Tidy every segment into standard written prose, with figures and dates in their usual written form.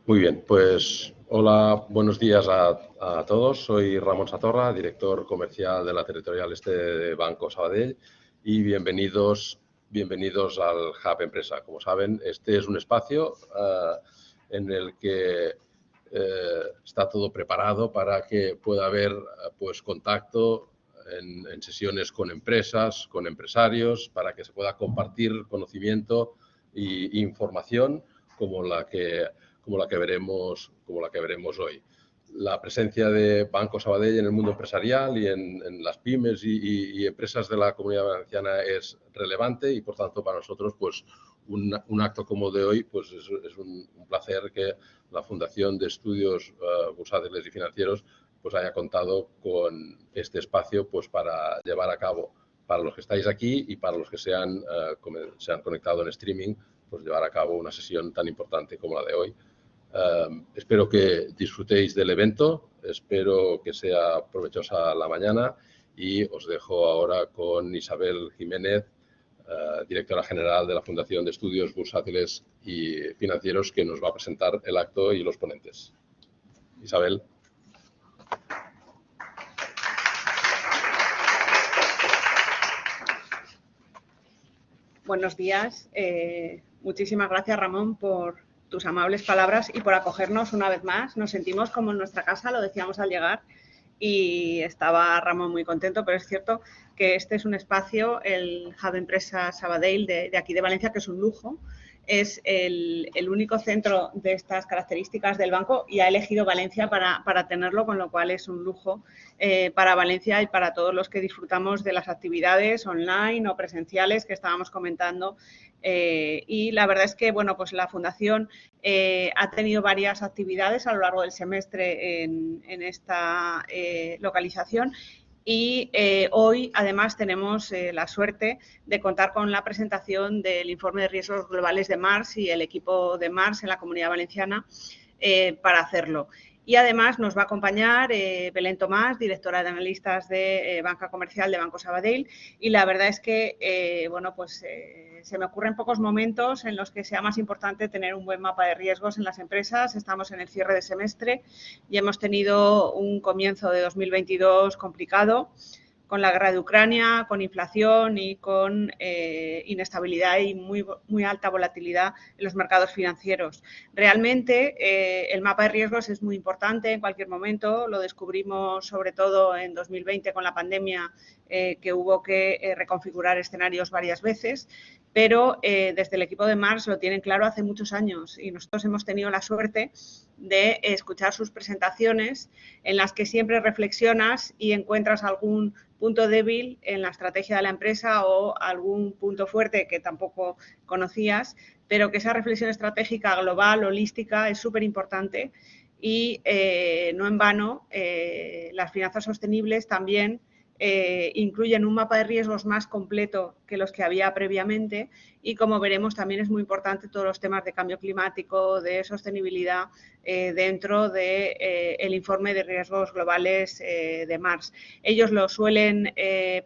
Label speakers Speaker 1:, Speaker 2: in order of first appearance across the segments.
Speaker 1: Muy bien, pues hola, buenos días a todos. Soy Ramón Satorra, director comercial de la Territorial Este de Banco Sabadell y bienvenidos al Hub Empresa. Como saben, este es un espacio en el que está todo preparado para que pueda haber pues, contacto en sesiones con empresas, con empresarios, para que se pueda compartir conocimiento e información como la que veremos hoy. La presencia de Banco Sabadell en el mundo empresarial y en las pymes y empresas de la Comunidad Valenciana es relevante y, por tanto, para nosotros, pues, un acto como de hoy, pues es un placer que la Fundación de Estudios Bursátiles y Financieros pues haya contado con este espacio pues para llevar a cabo, para los que estáis aquí y para los que se han conectado en streaming, pues llevar a cabo una sesión tan importante como la de hoy. Espero que disfrutéis del evento, espero que sea provechosa la mañana y os dejo ahora con Isabel Jiménez, directora general de la Fundación de Estudios Bursátiles y Financieros, que nos va a presentar el acto y los ponentes. Isabel.
Speaker 2: Buenos días. Muchísimas gracias, Ramón, por tus amables palabras y por acogernos una vez más. Nos sentimos como en nuestra casa, lo decíamos al llegar, y estaba Ramón muy contento, pero es cierto que este es un espacio, el Hub Empresa Sabadell de aquí de Valencia, que es un lujo. Es el único centro de estas características del banco y ha elegido Valencia para tenerlo, con lo cual es un lujo para Valencia y para todos los que disfrutamos de las actividades online o presenciales que estábamos comentando. Y la verdad es que, bueno, pues la Fundación ha tenido varias actividades a lo largo del semestre en esta localización. Y hoy, además, tenemos la suerte de contar con la presentación del informe de riesgos globales de Mars y el equipo de Mars en la Comunidad Valenciana para hacerlo. Y además nos va a acompañar Belén Tomás, directora de analistas de Banca Comercial de Banco Sabadell. Y la verdad es que, bueno, pues se me ocurren pocos momentos en los que sea más importante tener un buen mapa de riesgos en las empresas. Estamos en el cierre de semestre y hemos tenido un comienzo de 2022 complicado, con la guerra de Ucrania, con inflación y con inestabilidad y muy alta volatilidad en los mercados financieros. Realmente el mapa de riesgos es muy importante en cualquier momento. Lo descubrimos sobre todo en 2020 con la pandemia, que hubo que reconfigurar escenarios varias veces, pero desde el equipo de Mars lo tienen claro hace muchos años y nosotros hemos tenido la suerte de escuchar sus presentaciones en las que siempre reflexionas y encuentras algún punto débil en la estrategia de la empresa o algún punto fuerte que tampoco conocías, pero que esa reflexión estratégica global, holística, es súper importante y no en vano las finanzas sostenibles también incluyen un mapa de riesgos más completo que los que había previamente y, como veremos, también es muy importante todos los temas de cambio climático, de sostenibilidad dentro del informe de riesgos globales de Mars. Ellos lo suelen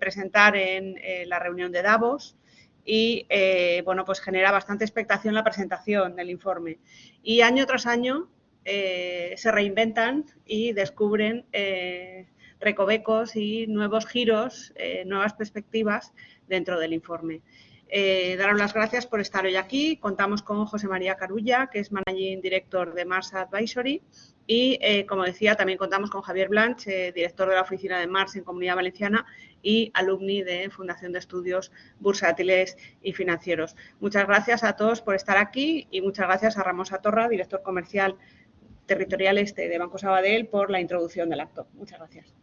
Speaker 2: presentar en la reunión de Davos y, bueno, pues genera bastante expectación la presentación del informe. Y año tras año se reinventan y descubren recovecos y nuevos giros, nuevas perspectivas dentro del informe. Daros las gracias por estar hoy aquí. Contamos con José María Carulla, que es Managing Director de Mars Advisory, y, como decía, también contamos con Javier Blanch, director de la oficina de Mars en Comunidad Valenciana y alumni de Fundación de Estudios Bursátiles y Financieros. Muchas gracias a todos por estar aquí y muchas gracias a Ramón Satorra, director comercial Territorial Este de Banco Sabadell, por la introducción del acto. Muchas gracias.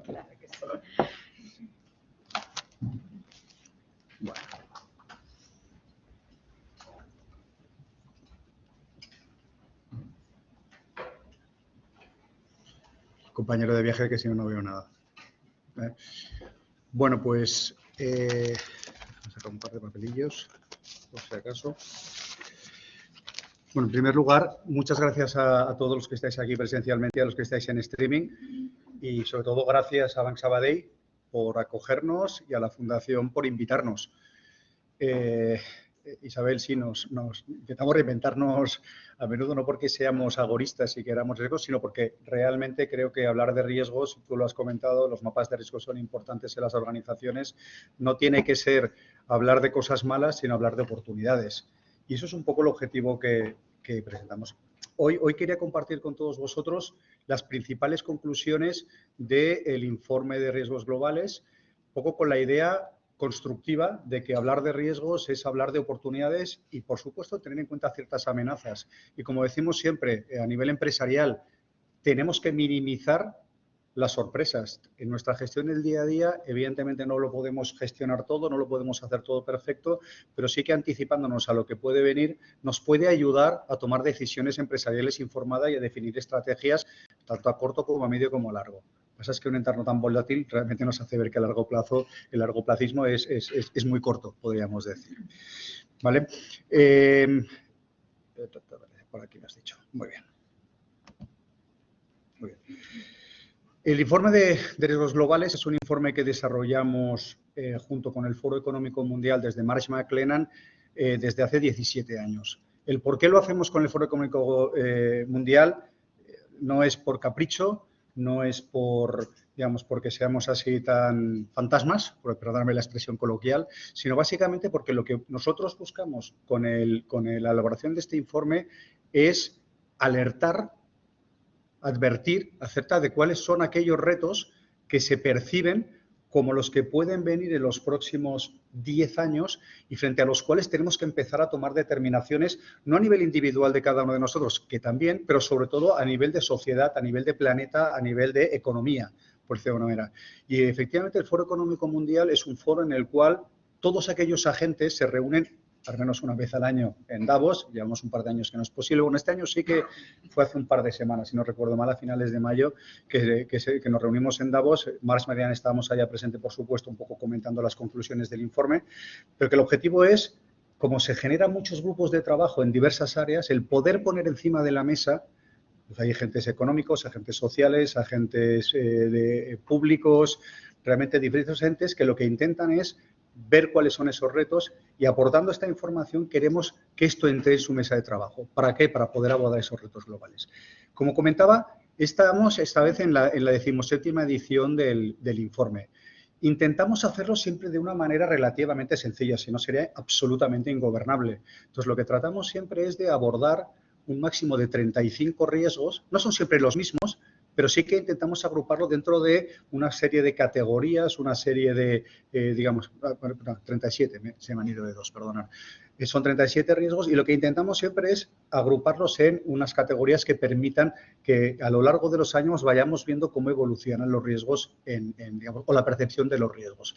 Speaker 2: Claro que sí.
Speaker 3: Bueno. Compañero de viaje, que si no, no veo nada. Bueno, pues voy a sacar un par de papelillos, por si acaso. Bueno, en primer lugar, muchas gracias a todos los que estáis aquí presencialmente y a los que estáis en streaming y sobre todo gracias a Banc Sabadell por acogernos y a la Fundación por invitarnos. Isabel, sí, nos intentamos reinventarnos a menudo, no porque seamos agoristas y queramos riesgos, sino porque realmente creo que hablar de riesgos, tú lo has comentado, los mapas de riesgos son importantes en las organizaciones, no tiene que ser hablar de cosas malas, sino hablar de oportunidades. Y eso es un poco el objetivo que presentamos. Hoy quería compartir con todos vosotros las principales conclusiones del informe de riesgos globales, un poco con la idea constructiva de que hablar de riesgos es hablar de oportunidades y, por supuesto, tener en cuenta ciertas amenazas. Y como decimos siempre, a nivel empresarial, tenemos que minimizar las sorpresas. En nuestra gestión del día a día, evidentemente no lo podemos gestionar todo, no lo podemos hacer todo perfecto, pero sí que anticipándonos a lo que puede venir, nos puede ayudar a tomar decisiones empresariales informadas y a definir estrategias tanto a corto como a medio como a largo. Lo que pasa es que un entorno tan volátil realmente nos hace ver que a largo plazo, el largoplacismo es muy corto, podríamos decir. ¿Vale? Por aquí me has dicho. Muy bien. Muy bien. El informe de riesgos globales es un informe que desarrollamos junto con el Foro Económico Mundial desde Marsh McLennan desde hace 17 años. El por qué lo hacemos con el Foro Económico Mundial no es por capricho, no es por, digamos, porque seamos así tan fantasmas, por perdonarme la expresión coloquial, sino básicamente porque lo que nosotros buscamos con la elaboración de este informe es alertar, advertir acerca de cuáles son aquellos retos que se perciben como los que pueden venir en los próximos 10 años y frente a los cuales tenemos que empezar a tomar determinaciones, no a nivel individual de cada uno de nosotros, que también, pero sobre todo a nivel de sociedad, a nivel de planeta, a nivel de economía, por decirlo de alguna manera. Y efectivamente el Foro Económico Mundial es un foro en el cual todos aquellos agentes se reúnen al menos una vez al año en Davos, llevamos un par de años que no es posible. Bueno, este año sí que fue hace un par de semanas, si no recuerdo mal, a finales de mayo, que nos reunimos en Davos. Marsh McLennan estábamos allá presente, por supuesto, un poco comentando las conclusiones del informe, pero que el objetivo es, como se generan muchos grupos de trabajo en diversas áreas, el poder poner encima de la mesa. Pues hay agentes económicos, agentes sociales, agentes públicos, realmente diferentes entes que lo que intentan es ver cuáles son esos retos y aportando esta información queremos que esto entre en su mesa de trabajo. ¿Para qué? Para poder abordar esos retos globales. Como comentaba, estamos esta vez en la 17ª edición del informe. Intentamos hacerlo siempre de una manera relativamente sencilla, si no sería absolutamente ingobernable. Entonces, lo que tratamos siempre es de abordar un máximo de 35 riesgos. No son siempre los mismos, pero sí que intentamos agruparlo dentro de una serie de categorías, una serie de, digamos, 37, se me han ido de 2, perdonad. Son 37 riesgos y lo que intentamos siempre es agruparlos en unas categorías que permitan que a lo largo de los años vayamos viendo cómo evolucionan los riesgos digamos, o la percepción de los riesgos.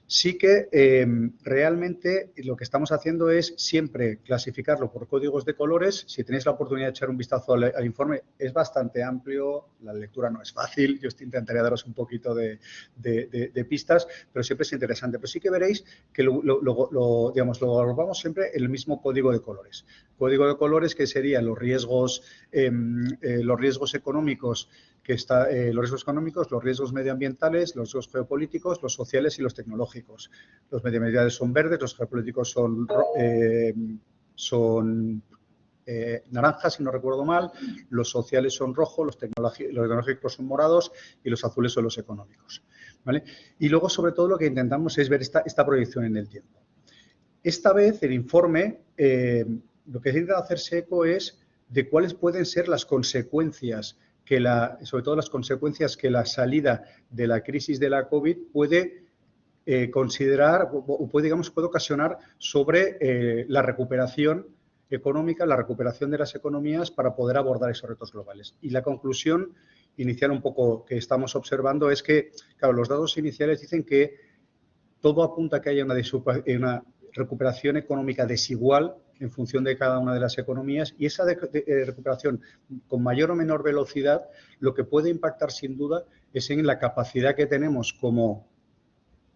Speaker 3: Sí que realmente lo que estamos haciendo es siempre clasificarlo por códigos de colores. Si tenéis la oportunidad de echar un vistazo al informe, es bastante amplio, la lectura no es fácil, yo intentaré daros un poquito de pistas, pero siempre es interesante. Pero sí que veréis que lo agrupamos siempre en el mismo código de colores. Código de colores que serían los riesgos económicos, los riesgos económicos, los riesgos medioambientales, los riesgos geopolíticos, los sociales y los tecnológicos. Los medioambientales son verdes, los geopolíticos son naranjas, si no recuerdo mal, los sociales son rojos, los tecnológicos son morados y los azules son los económicos. ¿Vale? Y luego, sobre todo, lo que intentamos es ver esta proyección en el tiempo. Esta vez, el informe, lo que intenta hacerse eco es de cuáles pueden ser las consecuencias sobre todo las consecuencias que la salida de la crisis de la COVID puede considerar o puede ocasionar sobre la recuperación económica, la recuperación de las economías para poder abordar esos retos globales. Y la conclusión inicial un poco que estamos observando es que, claro, los datos iniciales dicen que todo apunta a que haya una recuperación económica desigual en función de cada una de las economías y esa recuperación con mayor o menor velocidad lo que puede impactar sin duda es en la capacidad que tenemos como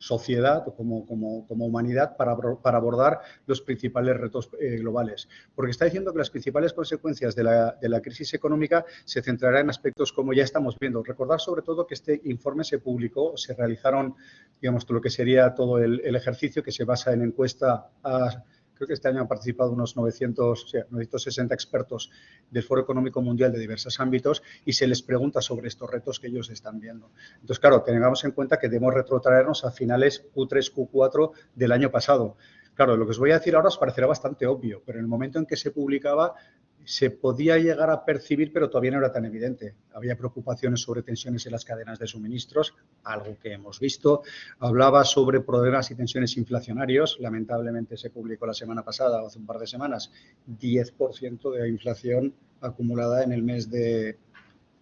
Speaker 3: sociedad o como humanidad para abordar los principales retos globales. Porque está diciendo que las principales consecuencias de la crisis económica se centrarán en aspectos como ya estamos viendo. Recordar sobre todo que este informe se publicó, se realizaron, digamos, todo lo que sería todo el ejercicio que se basa en encuesta a... Creo que este año han participado unos 960 expertos del Foro Económico Mundial de diversos ámbitos y se les pregunta sobre estos retos que ellos están viendo. Entonces, claro, tengamos en cuenta que debemos retrotraernos a finales Q3, Q4 del año pasado. Claro, lo que os voy a decir ahora os parecerá bastante obvio, pero en el momento en que se publicaba se podía llegar a percibir, pero todavía no era tan evidente. Había preocupaciones sobre tensiones en las cadenas de suministros, algo que hemos visto. Hablaba sobre problemas y tensiones inflacionarios. Lamentablemente se publicó la semana pasada, o hace un par de semanas, 10% de inflación acumulada en el mes de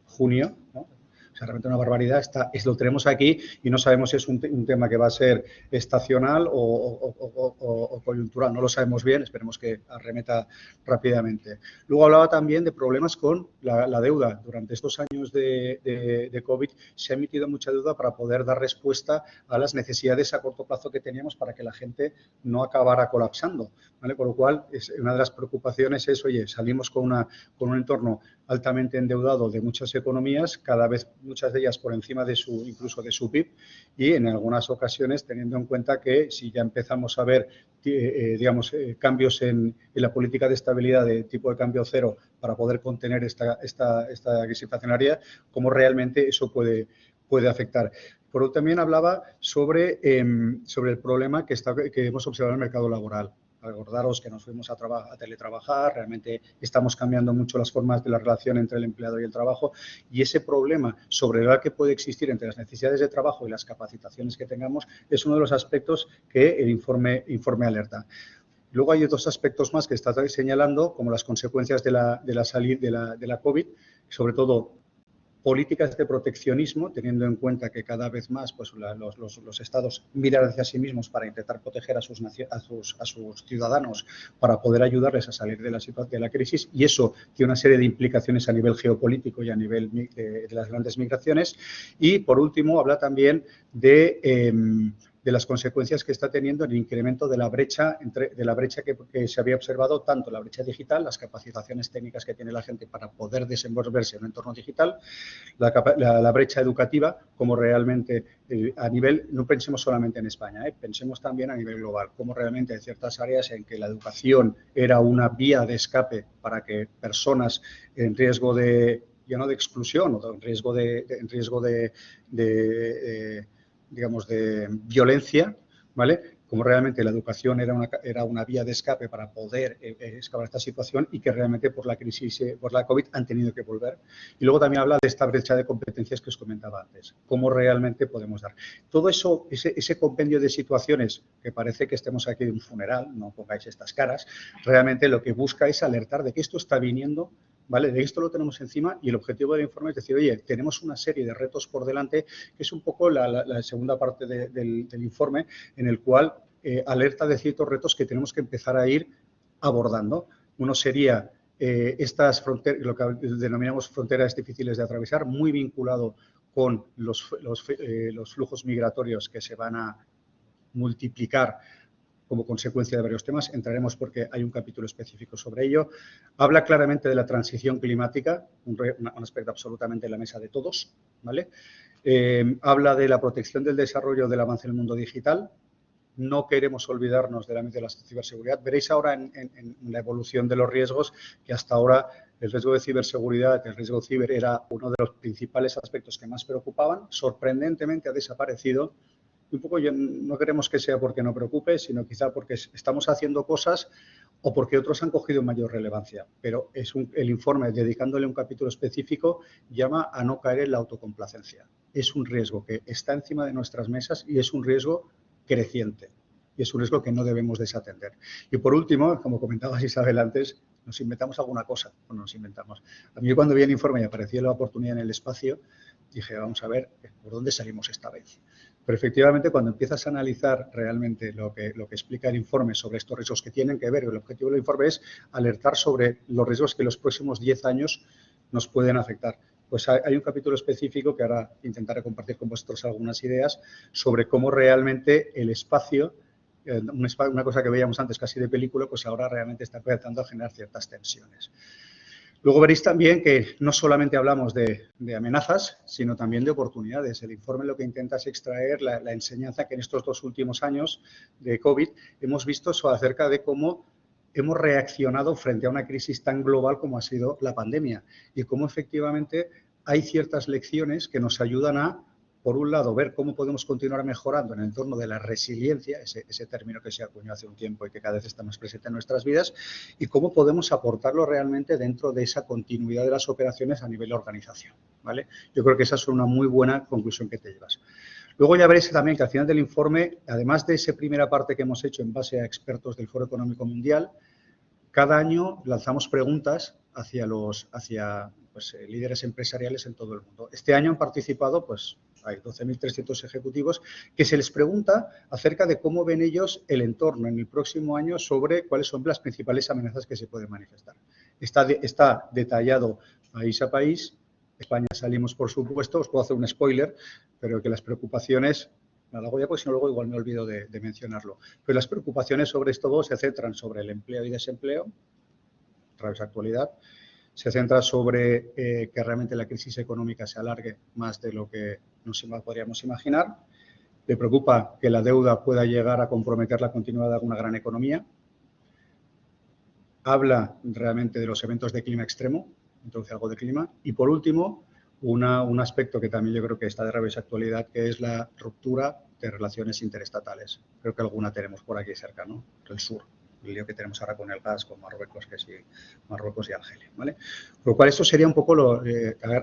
Speaker 3: junio, ¿no? O sea, realmente una barbaridad. Lo tenemos aquí y no sabemos si es un tema que va a ser estacional o coyuntural. No lo sabemos bien, esperemos que arremeta rápidamente. Luego hablaba también de problemas con la deuda. Durante estos años de COVID se ha emitido mucha deuda para poder dar respuesta a las necesidades a corto plazo que teníamos para que la gente no acabara colapsando, ¿vale? Con lo cual, una de las preocupaciones es, oye, salimos con un entorno altamente endeudado de muchas economías, cada vez muchas de ellas por encima incluso de su PIB, y en algunas ocasiones teniendo en cuenta que si ya empezamos a ver cambios en la política de estabilidad de tipo de cambio cero para poder contener esta crisis inflacionaria, cómo realmente eso puede afectar. Por otro, también hablaba sobre el problema que hemos observado en el mercado laboral. Recordaros que nos fuimos a teletrabajar, realmente estamos cambiando mucho las formas de la relación entre el empleado y el trabajo, y ese problema sobre el que puede existir entre las necesidades de trabajo y las capacitaciones que tengamos es uno de los aspectos que el informe alerta. Luego hay otros aspectos más que está señalando, como las consecuencias de la COVID, sobre todo políticas de proteccionismo, teniendo en cuenta que cada vez más pues, los estados miran hacia sí mismos para intentar proteger a sus ciudadanos para poder ayudarles a salir de la crisis, y eso tiene una serie de implicaciones a nivel geopolítico y a nivel de las grandes migraciones. Y, por último, habla también de las consecuencias que está teniendo el incremento de la brecha que se había observado, tanto la brecha digital, las capacitaciones técnicas que tiene la gente para poder desenvolverse en un entorno digital, la brecha educativa, como realmente a nivel, no pensemos solamente en España, pensemos también a nivel global, como realmente hay ciertas áreas en que la educación era una vía de escape para que personas en riesgo de, ya no de exclusión, o en riesgo de violencia, ¿vale? Como realmente la educación era una vía de escape para poder escapar de esta situación, y que realmente por la crisis, por la COVID, han tenido que volver. Y luego también habla de esta brecha de competencias que os comentaba antes, cómo realmente podemos dar. Todo eso, ese compendio de situaciones, que parece que estemos aquí en un funeral, no pongáis estas caras, realmente lo que busca es alertar de que esto está viniendo, ¿vale? De esto lo tenemos encima, y el objetivo del informe es decir, oye, tenemos una serie de retos por delante, que es un poco la segunda parte del informe, en el cual alerta de ciertos retos que tenemos que empezar a ir abordando. Uno sería estas fronteras, lo que denominamos fronteras difíciles de atravesar, muy vinculado con los flujos migratorios que se van a multiplicar como consecuencia de varios temas. Entraremos porque hay un capítulo específico sobre ello. Habla claramente de la transición climática, un aspecto absolutamente en la mesa de todos, ¿vale? Habla de la protección del desarrollo del avance en el mundo digital. No queremos olvidarnos del ámbito de la ciberseguridad. Veréis ahora en la evolución de los riesgos que hasta ahora el riesgo de ciberseguridad, el riesgo ciber, era uno de los principales aspectos que más preocupaban. Sorprendentemente ha desaparecido. Un poco no queremos que sea porque no preocupe, sino quizá porque estamos haciendo cosas o porque otros han cogido mayor relevancia. Pero el informe, dedicándole un capítulo específico, llama a no caer en la autocomplacencia. Es un riesgo que está encima de nuestras mesas y es un riesgo creciente. Y es un riesgo que no debemos desatender. Y por último, como comentaba Isabel antes, nos inventamos alguna cosa. Bueno, nos inventamos. A mí cuando vi el informe y apareció la oportunidad en el espacio, dije, vamos a ver por dónde salimos esta vez. Pero efectivamente, cuando empiezas a analizar realmente lo que explica el informe sobre estos riesgos que tienen que ver, el objetivo del informe es alertar sobre los riesgos que en los próximos 10 años nos pueden afectar. pues hay un capítulo específico que ahora intentaré compartir con vosotros algunas ideas sobre cómo realmente el espacio, una cosa que veíamos antes casi de película, pues ahora realmente está empezando a generar ciertas tensiones. Luego veréis también que no solamente hablamos de amenazas, sino también de oportunidades. El informe lo que intenta es extraer la enseñanza que en estos 2 últimos años de COVID hemos visto acerca de cómo hemos reaccionado frente a una crisis tan global como ha sido la pandemia y cómo efectivamente hay ciertas lecciones que nos ayudan a, por un lado, ver cómo podemos continuar mejorando en el entorno de la resiliencia, ese término que se acuñó hace un tiempo y que cada vez está más presente en nuestras vidas, y cómo podemos aportarlo realmente dentro de esa continuidad de las operaciones a nivel de organización, ¿vale? Yo creo que esa es una muy buena conclusión que te llevas. Luego ya veréis también que al final del informe, además de esa primera parte que hemos hecho en base a expertos del Foro Económico Mundial, cada año lanzamos preguntas hacia líderes empresariales en todo el mundo. Este año han participado, pues, hay 12.300 ejecutivos que se les pregunta acerca de cómo ven ellos el entorno en el próximo año sobre cuáles son las principales amenazas que se pueden manifestar. Está detallado país a país. España salimos, por supuesto, os puedo hacer un spoiler, pero que las preocupaciones, me lo hago ya porque si no luego igual me olvido de mencionarlo, pero las preocupaciones sobre esto se centran sobre el empleo y desempleo, a través de actualidad, se centra sobre que realmente la crisis económica se alargue más de lo que nos podríamos imaginar. Le preocupa que la deuda pueda llegar a comprometer la continuidad de una gran economía. Habla realmente de los eventos de clima extremo, introduce algo de clima. Y por último, un aspecto que también yo creo que está de rabiosa actualidad, que es la ruptura de relaciones interestatales. Creo que alguna tenemos por aquí cerca, ¿no? El sur. El lío que tenemos ahora con el gas, con Marruecos, que sí, Marruecos y Argelia, ¿vale? Por lo cual, esto sería un poco a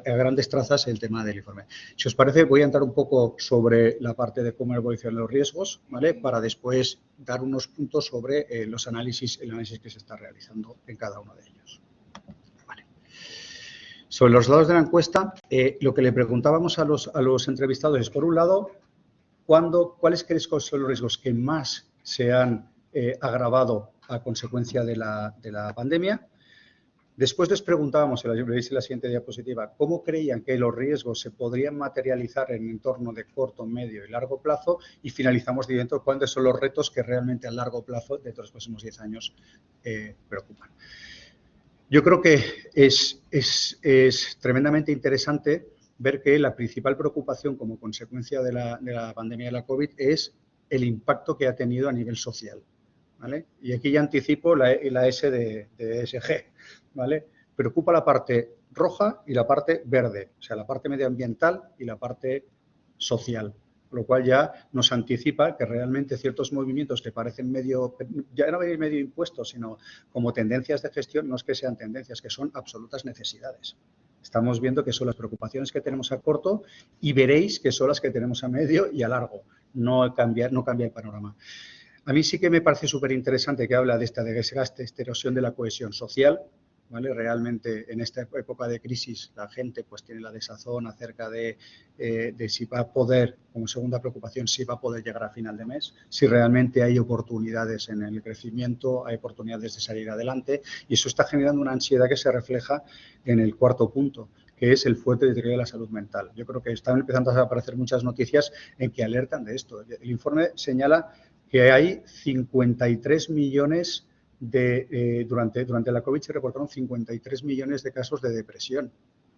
Speaker 3: grandes trazas el tema del informe. Si os parece, voy a entrar un poco sobre la parte de cómo evolucionan los riesgos, ¿vale? Para después dar unos puntos sobre el análisis que se está realizando en cada uno de ellos. Vale. Sobre los datos de la encuesta, lo que le preguntábamos a los entrevistados es, por un lado, ¿cuáles creéis que son los riesgos que más se han agravado a consecuencia de la pandemia? Después les preguntábamos, si veis en la siguiente diapositiva, cómo creían que los riesgos se podrían materializar en entorno de corto, medio y largo plazo, y finalizamos diciendo cuáles son los retos que realmente a largo plazo, dentro de los próximos 10 años, preocupan. Yo creo que es tremendamente interesante ver que la principal preocupación como consecuencia de la pandemia de la COVID es el impacto que ha tenido a nivel social, ¿vale? Y aquí ya anticipo la S de ESG, ¿vale? Preocupa la parte roja y la parte verde, o sea, la parte medioambiental y la parte social, lo cual ya nos anticipa que realmente ciertos movimientos que parecen ya no medio impuestos, sino como tendencias de gestión, no es que sean tendencias, que son absolutas necesidades. Estamos viendo que son las preocupaciones que tenemos a corto y veréis que son las que tenemos a medio y a largo. No cambia el panorama. A mí sí que me parece súper interesante que habla de esta desgaste, esta erosión de la cohesión social, ¿vale? Realmente en esta época de crisis la gente pues tiene la desazón acerca de si va a poder, como segunda preocupación, si va a poder llegar a final de mes, si realmente hay oportunidades en el crecimiento, hay oportunidades de salir adelante, y eso está generando una ansiedad que se refleja en el cuarto punto, que es el fuerte deterioro de la salud mental. Yo creo que están empezando a aparecer muchas noticias en que alertan de esto. El informe señala que hay 53 millones durante la COVID se reportaron 53 millones de casos de depresión,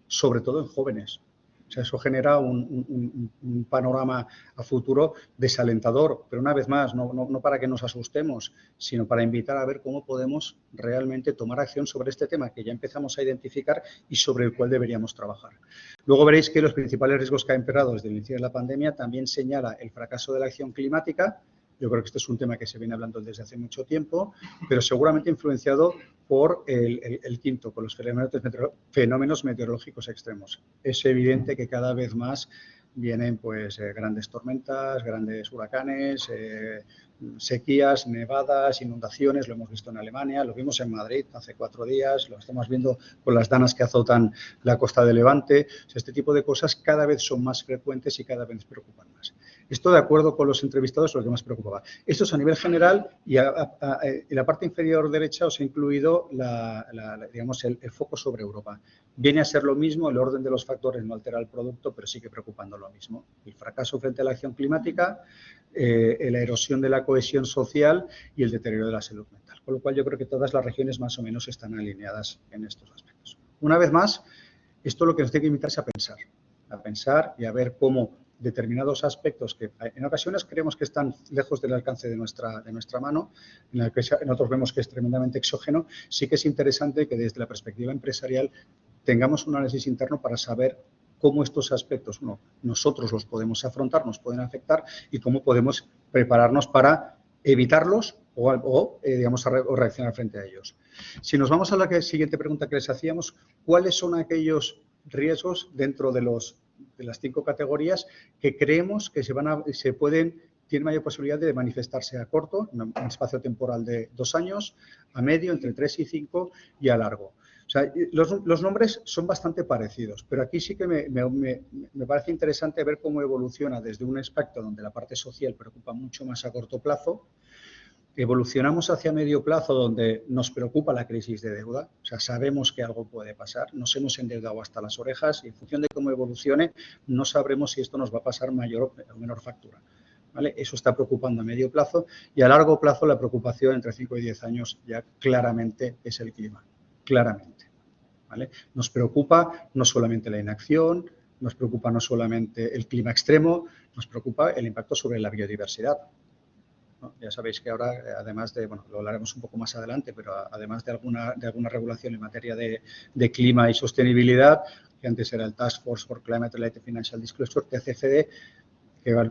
Speaker 3: sobre todo en jóvenes. O sea, eso genera un panorama a futuro desalentador, pero una vez más, no para que nos asustemos, sino para invitar a ver cómo podemos realmente tomar acción sobre este tema que ya empezamos a identificar y sobre el cual deberíamos trabajar. Luego veréis que los principales riesgos que ha empeorado desde el inicio de la pandemia también señala el fracaso de la acción climática. Yo creo que este es un tema que se viene hablando desde hace mucho tiempo, pero seguramente influenciado por el quinto, por los fenómenos meteorológicos extremos. Es evidente que cada vez más vienen pues grandes tormentas, grandes huracanes, sequías, nevadas, inundaciones, lo hemos visto en Alemania, lo vimos en Madrid hace 4 días, lo estamos viendo con las danas que azotan la costa de Levante. O sea, este tipo de cosas cada vez son más frecuentes y cada vez preocupan más. Esto, de acuerdo con los entrevistados, es lo que más preocupaba. Esto es a nivel general y en la parte inferior derecha os he incluido digamos, el foco sobre Europa. Viene a ser lo mismo, el orden de los factores no altera el producto, pero sigue preocupando lo mismo. El fracaso frente a la acción climática, la erosión de la cohesión social y el deterioro de la salud mental. Con lo cual yo creo que todas las regiones más o menos están alineadas en estos aspectos. Una vez más, esto lo que nos tiene que invitar es a pensar y a ver cómo determinados aspectos que en ocasiones creemos que están lejos del alcance de nuestra mano, en otros vemos que es tremendamente exógeno, sí que es interesante que desde la perspectiva empresarial tengamos un análisis interno para saber cómo estos aspectos, nosotros los podemos afrontar, nos pueden afectar y cómo podemos prepararnos para evitarlos o reaccionar frente a ellos. Si nos vamos a la siguiente pregunta que les hacíamos, ¿cuáles son aquellos riesgos dentro de las 5 categorías que creemos que tienen mayor posibilidad de manifestarse a corto, en un espacio temporal de 2 años, a medio, entre 3 y 5 y a largo? O sea, los nombres son bastante parecidos, pero aquí sí que me parece interesante ver cómo evoluciona desde un aspecto donde la parte social preocupa mucho más a corto plazo. Evolucionamos hacia medio plazo, donde nos preocupa la crisis de deuda. O sea, sabemos que algo puede pasar, nos hemos endeudado hasta las orejas y en función de cómo evolucione no sabremos si esto nos va a pasar mayor o menor factura. ¿Vale? Eso está preocupando a medio plazo y a largo plazo la preocupación entre 5 y 10 años ya claramente es el clima. Claramente. ¿Vale? Nos preocupa no solamente la inacción, nos preocupa no solamente el clima extremo, nos preocupa el impacto sobre la biodiversidad. ¿No? Ya sabéis que ahora, además de, lo hablaremos un poco más adelante, pero además de alguna regulación en materia de clima y sostenibilidad, que antes era el Task Force for Climate-Related Financial Disclosure, TCFD,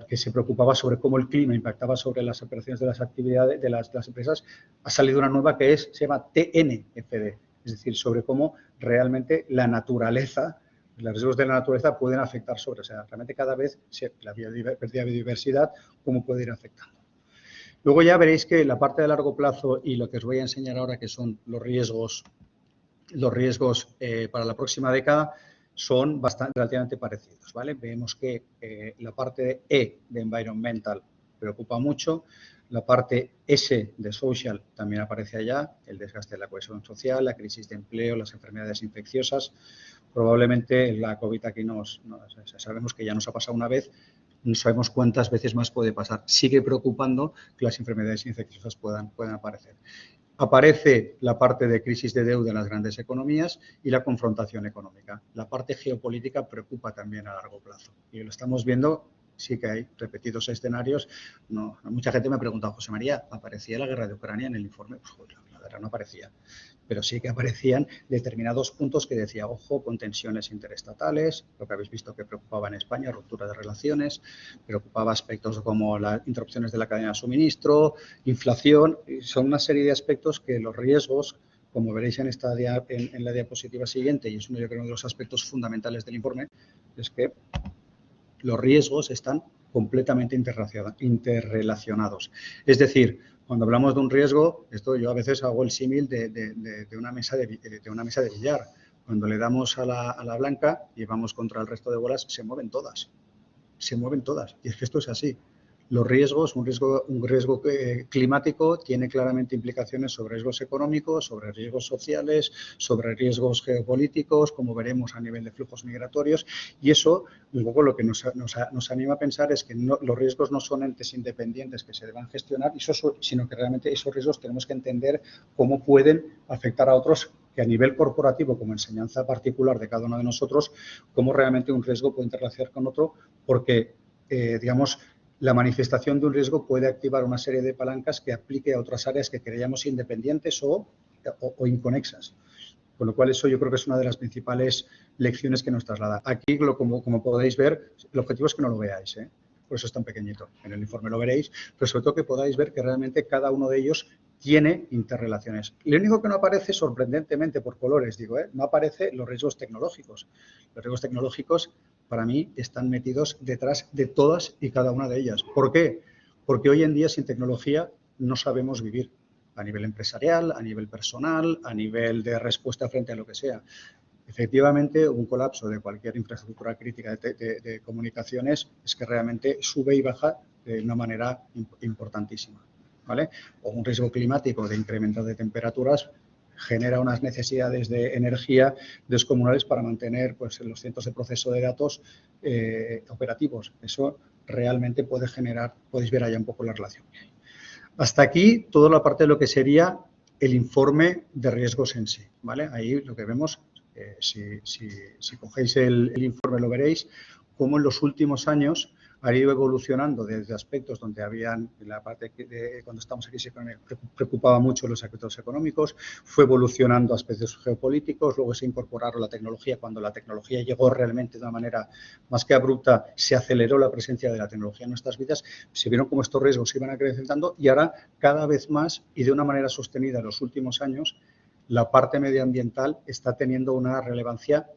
Speaker 3: que se preocupaba sobre cómo el clima impactaba sobre las operaciones de las actividades de las empresas, ha salido una nueva que se llama TNFD, es decir, sobre cómo realmente la naturaleza, los riesgos de la naturaleza pueden afectar o sea, realmente cada vez la pérdida de biodiversidad, cómo puede ir afectando. Luego ya veréis que la parte de largo plazo y lo que os voy a enseñar ahora, que son los riesgos para la próxima década, son relativamente parecidos, ¿vale? Vemos que la parte E de environmental preocupa mucho, la parte S de social también aparece allá, el desgaste de la cohesión social, la crisis de empleo, las enfermedades infecciosas. Probablemente la COVID aquí sabemos que ya nos ha pasado una vez, no sabemos cuántas veces más puede pasar. Sigue preocupando que las enfermedades infecciosas puedan aparecer. Aparece la parte de crisis de deuda en las grandes economías y la confrontación económica. La parte geopolítica preocupa también a largo plazo y lo estamos viendo. Sí que hay repetidos escenarios. Mucha gente me ha preguntado, José María, ¿aparecía la guerra de Ucrania en el informe? Pues joder, la guerra no aparecía, pero sí que aparecían determinados puntos que decía, ojo, con tensiones interestatales, lo que habéis visto que preocupaba en España, ruptura de relaciones, preocupaba aspectos como las interrupciones de la cadena de suministro, inflación, son una serie de aspectos que los riesgos, como veréis en la diapositiva siguiente, y es yo creo uno de los aspectos fundamentales del informe, es que los riesgos están completamente interrelacionados. Es decir, cuando hablamos de un riesgo, yo a veces hago el símil de una mesa de billar. Cuando le damos a la blanca y vamos contra el resto de bolas, se mueven todas. Y es que esto es así. Los riesgos, un riesgo climático tiene claramente implicaciones sobre riesgos económicos, sobre riesgos sociales, sobre riesgos geopolíticos, como veremos a nivel de flujos migratorios. Y eso, un poco lo que nos anima a pensar es que los riesgos no son entes independientes que se deban gestionar, sino que realmente esos riesgos tenemos que entender cómo pueden afectar a otros, que a nivel corporativo, como enseñanza particular de cada uno de nosotros, cómo realmente un riesgo puede interrelacionar con otro, porque, la manifestación de un riesgo puede activar una serie de palancas que aplique a otras áreas que creíamos independientes o inconexas. Con lo cual, eso yo creo que es una de las principales lecciones que nos traslada. Aquí, como podéis ver, el objetivo es que no lo veáis, ¿eh? Por eso es tan pequeñito. En el informe lo veréis, pero sobre todo que podáis ver que realmente cada uno de ellos tiene interrelaciones. Lo único que no aparece, sorprendentemente por colores, no aparece los riesgos tecnológicos. Los riesgos tecnológicos para mí, están metidos detrás de todas y cada una de ellas. ¿Por qué? Porque hoy en día sin tecnología no sabemos vivir a nivel empresarial, a nivel personal, a nivel de respuesta frente a lo que sea. Efectivamente, un colapso de cualquier infraestructura crítica de comunicaciones es que realmente sube y baja de una manera importantísima, ¿vale? O un riesgo climático de incremento de temperaturas genera unas necesidades de energía descomunales para mantener pues, los cientos de procesos de datos operativos. Eso realmente puede generar, podéis ver allá un poco la relación que hay. Hasta aquí toda la parte de lo que sería el informe de riesgos en sí, ¿vale? Ahí lo que vemos, si cogéis el informe lo veréis, cómo en los últimos años ha ido evolucionando desde aspectos donde habían, en la parte de cuando estamos en crisis económica, preocupaba mucho los aspectos económicos, fue evolucionando aspectos geopolíticos, luego se incorporaron la tecnología. Cuando la tecnología llegó realmente de una manera más que abrupta, se aceleró la presencia de la tecnología en nuestras vidas, se vieron cómo estos riesgos se iban acrecentando y ahora cada vez más y de una manera sostenida en los últimos años, la parte medioambiental está teniendo una relevancia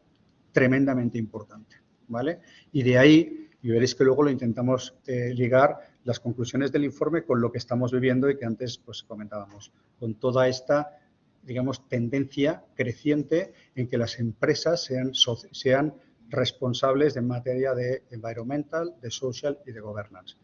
Speaker 3: tremendamente importante, ¿vale? Y de ahí, y veréis que luego lo intentamos ligar las conclusiones del informe con lo que estamos viviendo y que antes pues comentábamos, con toda esta, digamos, tendencia creciente en que las empresas sean responsables en materia de environmental, de social y de governance.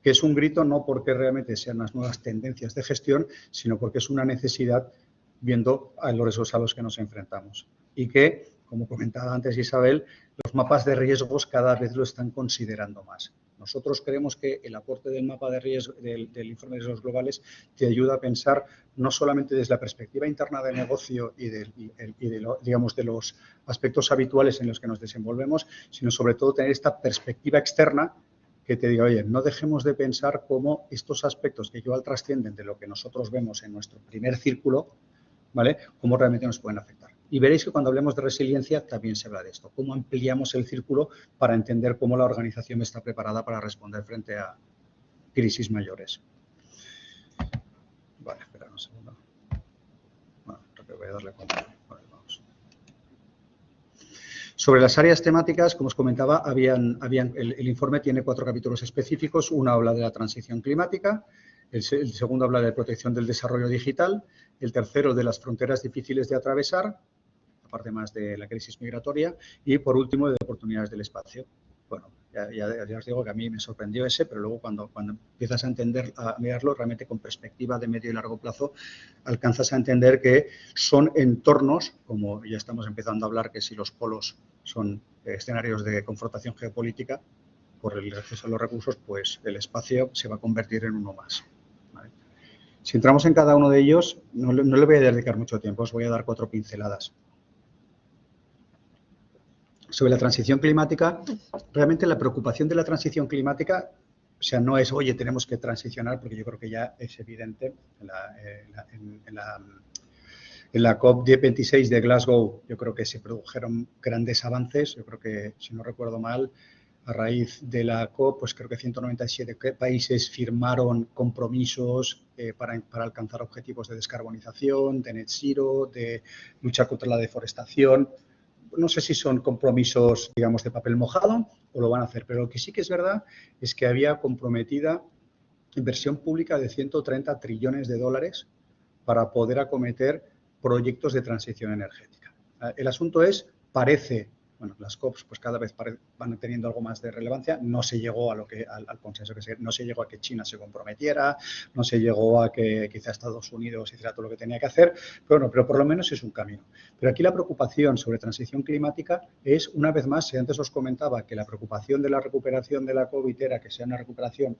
Speaker 3: Que es un grito no porque realmente sean las nuevas tendencias de gestión, sino porque es una necesidad viendo a los riesgos a los que nos enfrentamos. Y que, como comentaba antes Isabel, los mapas de riesgos cada vez lo están considerando más. Nosotros creemos que el aporte del mapa de riesgo, del informe de riesgos globales, te ayuda a pensar no solamente desde la perspectiva interna de negocio y digamos, de los aspectos habituales en los que nos desenvolvemos, sino sobre todo tener esta perspectiva externa que te diga, oye, no dejemos de pensar cómo estos aspectos que igual trascienden de lo que nosotros vemos en nuestro primer círculo, ¿vale? Cómo realmente nos pueden afectar. Y veréis que cuando hablemos de resiliencia también se habla de esto, cómo ampliamos el círculo para entender cómo la organización está preparada para responder frente a crisis mayores. Vale, espera un segundo. Bueno, creo que voy a darle cuenta. Vale, vamos. Sobre las áreas temáticas, como os comentaba, el informe tiene 4 capítulos específicos. Uno habla de la transición climática, el segundo habla de protección del desarrollo digital, el tercero de las fronteras difíciles de atravesar, aparte más de la crisis migratoria, y por último de oportunidades del espacio. Bueno, ya os digo que a mí me sorprendió ese, pero luego cuando empiezas a mirarlo realmente con perspectiva de medio y largo plazo, alcanzas a entender que son entornos, como ya estamos empezando a hablar, que si los polos son escenarios de confrontación geopolítica por el acceso a los recursos, pues el espacio se va a convertir en uno más. ¿Vale? Si entramos en cada uno de ellos, no le voy a dedicar mucho tiempo, os voy a dar 4 pinceladas. Sobre la transición climática, realmente la preocupación de la transición climática, o sea, no es, oye, tenemos que transicionar, porque yo creo que ya es evidente en la COP26 de Glasgow, yo creo que se produjeron grandes avances. Yo creo que, si no recuerdo mal, a raíz de la COP, pues creo que 197 países firmaron compromisos para alcanzar objetivos de descarbonización, de net zero, de lucha contra la deforestación. No sé si son compromisos, digamos, de papel mojado o lo van a hacer, pero lo que sí que es verdad es que había comprometida inversión pública de 130 trillones de dólares para poder acometer proyectos de transición energética. El asunto es, bueno, las COPs pues cada vez van teniendo algo más de relevancia. No se llegó al consenso, no se llegó a que China se comprometiera, no se llegó a que quizá Estados Unidos hiciera todo lo que tenía que hacer, pero, bueno, pero por lo menos es un camino. Pero aquí la preocupación sobre transición climática es, una vez más, si antes os comentaba que la preocupación de la recuperación de la COVID era que sea una recuperación,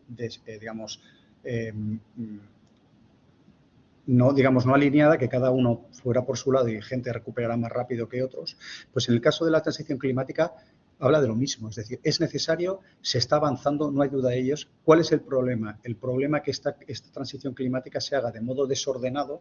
Speaker 3: no alineada, que cada uno fuera por su lado y gente recuperará más rápido que otros, pues en el caso de la transición climática habla de lo mismo. Es decir, es necesario, se está avanzando, no hay duda de ellos. ¿Cuál es el problema? El problema es que esta transición climática se haga de modo desordenado,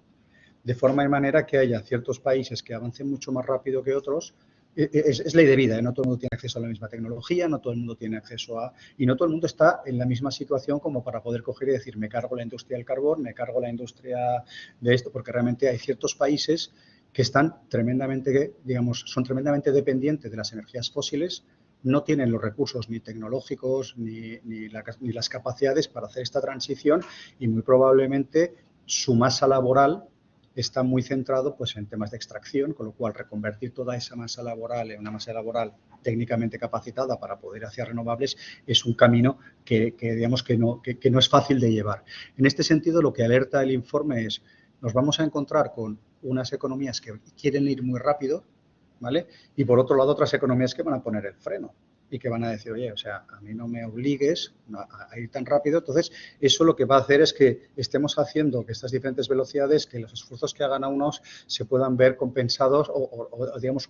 Speaker 3: de forma y manera que haya ciertos países que avancen mucho más rápido que otros. Es ley de vida, ¿eh? No todo el mundo tiene acceso a la misma tecnología, no todo el mundo tiene acceso y no todo el mundo está en la misma situación como para poder coger y decir, me cargo la industria del carbón, me cargo la industria de esto, porque realmente hay ciertos países que están son tremendamente dependientes de las energías fósiles no tienen los recursos ni tecnológicos ni las capacidades para hacer esta transición y muy probablemente su masa laboral está muy centrado pues, en temas de extracción, con lo cual reconvertir toda esa masa laboral en una masa laboral técnicamente capacitada para poder hacer renovables es un camino que digamos que no es fácil de llevar. En este sentido, lo que alerta el informe es nos vamos a encontrar con unas economías que quieren ir muy rápido, ¿vale? Y por otro lado, otras economías que van a poner el freno y que van a decir, oye, o sea, a mí no me obligues a ir tan rápido. Entonces, eso lo que va a hacer es que estemos haciendo que estas diferentes velocidades, que los esfuerzos que hagan a unos se puedan ver compensados o digamos,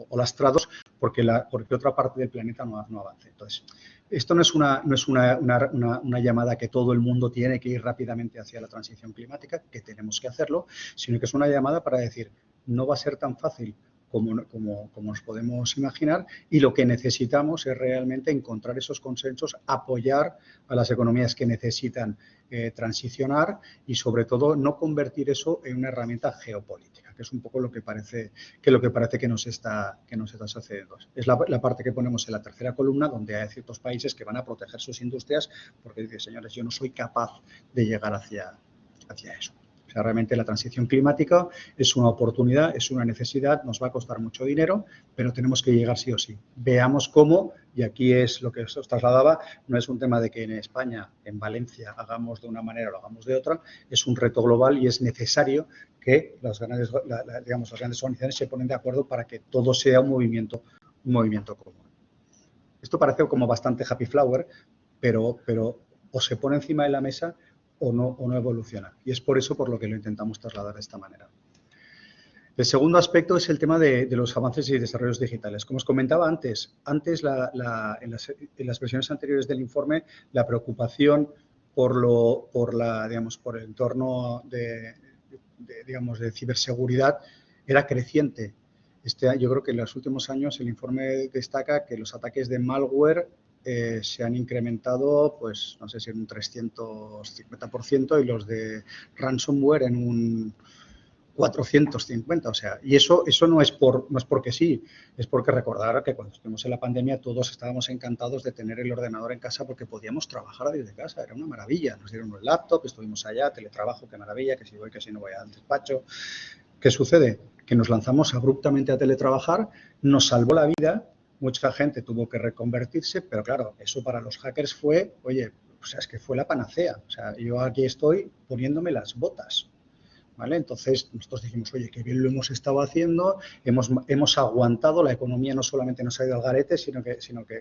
Speaker 3: o lastrados porque otra parte del planeta no avance. Entonces, esto no es una llamada que todo el mundo tiene que ir rápidamente hacia la transición climática, que tenemos que hacerlo, sino que es una llamada para decir, no va a ser tan fácil como nos podemos imaginar y lo que necesitamos es realmente encontrar esos consensos, apoyar a las economías que necesitan transicionar y sobre todo no convertir eso en una herramienta geopolítica, que es un poco lo que parece que nos está sucediendo. Es la parte que ponemos en la tercera columna donde hay ciertos países que van a proteger sus industrias porque dicen, señores, yo no soy capaz de llegar hacia eso. O sea, realmente la transición climática es una oportunidad, es una necesidad, nos va a costar mucho dinero, pero tenemos que llegar sí o sí. Veamos cómo, y aquí es lo que os trasladaba, no es un tema de que en España, en Valencia, hagamos de una manera o lo hagamos de otra, es un reto global y es necesario que las grandes organizaciones se ponen de acuerdo para que todo sea un movimiento común. Esto parece como bastante happy flower, pero o se pone encima de la mesa o no evoluciona. Y es por eso por lo que lo intentamos trasladar de esta manera. El segundo aspecto es el tema de los avances y desarrollos digitales. Como os comentaba antes en las versiones anteriores del informe, la preocupación por el entorno de ciberseguridad era creciente. Yo creo que en los últimos años el informe destaca que los ataques de malware se han incrementado, pues no sé si en un 350% y los de ransomware en un 450%. O sea, y eso no es porque sí, es porque recordar que cuando estuvimos en la pandemia todos estábamos encantados de tener el ordenador en casa porque podíamos trabajar desde casa, era una maravilla. Nos dieron un laptop, estuvimos allá, teletrabajo, qué maravilla, que si voy, que si no voy al despacho. ¿Qué sucede? Que nos lanzamos abruptamente a teletrabajar, nos salvó la vida. Mucha gente tuvo que reconvertirse, pero claro, eso para los hackers fue, oye, o sea, es que fue la panacea. O sea, yo aquí estoy poniéndome las botas, ¿vale? Entonces, nosotros dijimos, oye, qué bien lo hemos estado haciendo, hemos aguantado, la economía no solamente nos ha ido al garete, sino que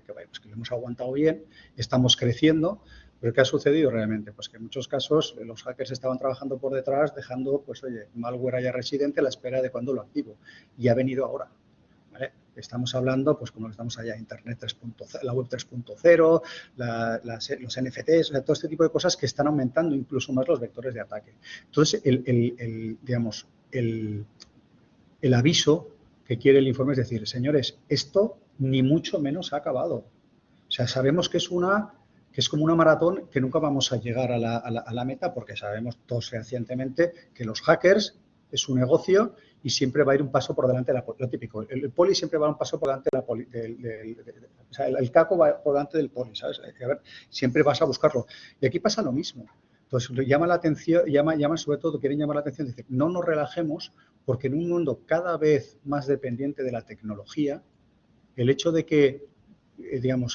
Speaker 3: lo hemos aguantado bien, estamos creciendo. ¿Pero qué ha sucedido realmente? Pues que en muchos casos los hackers estaban trabajando por detrás, dejando, pues oye, malware allá residente a la espera de cuando lo activo. Y ha venido ahora. ¿Vale? Estamos hablando, pues como estamos allá, Internet 3.0, la web 3.0, los NFTs, o sea, todo este tipo de cosas que están aumentando incluso más los vectores de ataque. Entonces, el aviso que quiere el informe es decir, señores, esto ni mucho menos ha acabado. O sea, sabemos que es como una maratón que nunca vamos a llegar a la meta porque sabemos todos fehacientemente que los hackers es un negocio y siempre va a ir un paso por delante de lo típico. El poli siempre va un paso por delante o sea, el caco va por delante del poli, ¿sabes? A ver, siempre vas a buscarlo. Y aquí pasa lo mismo. Entonces, llama la atención, sobre todo, quieren llamar la atención, decir, no nos relajemos porque en un mundo cada vez más dependiente de la tecnología, el hecho de que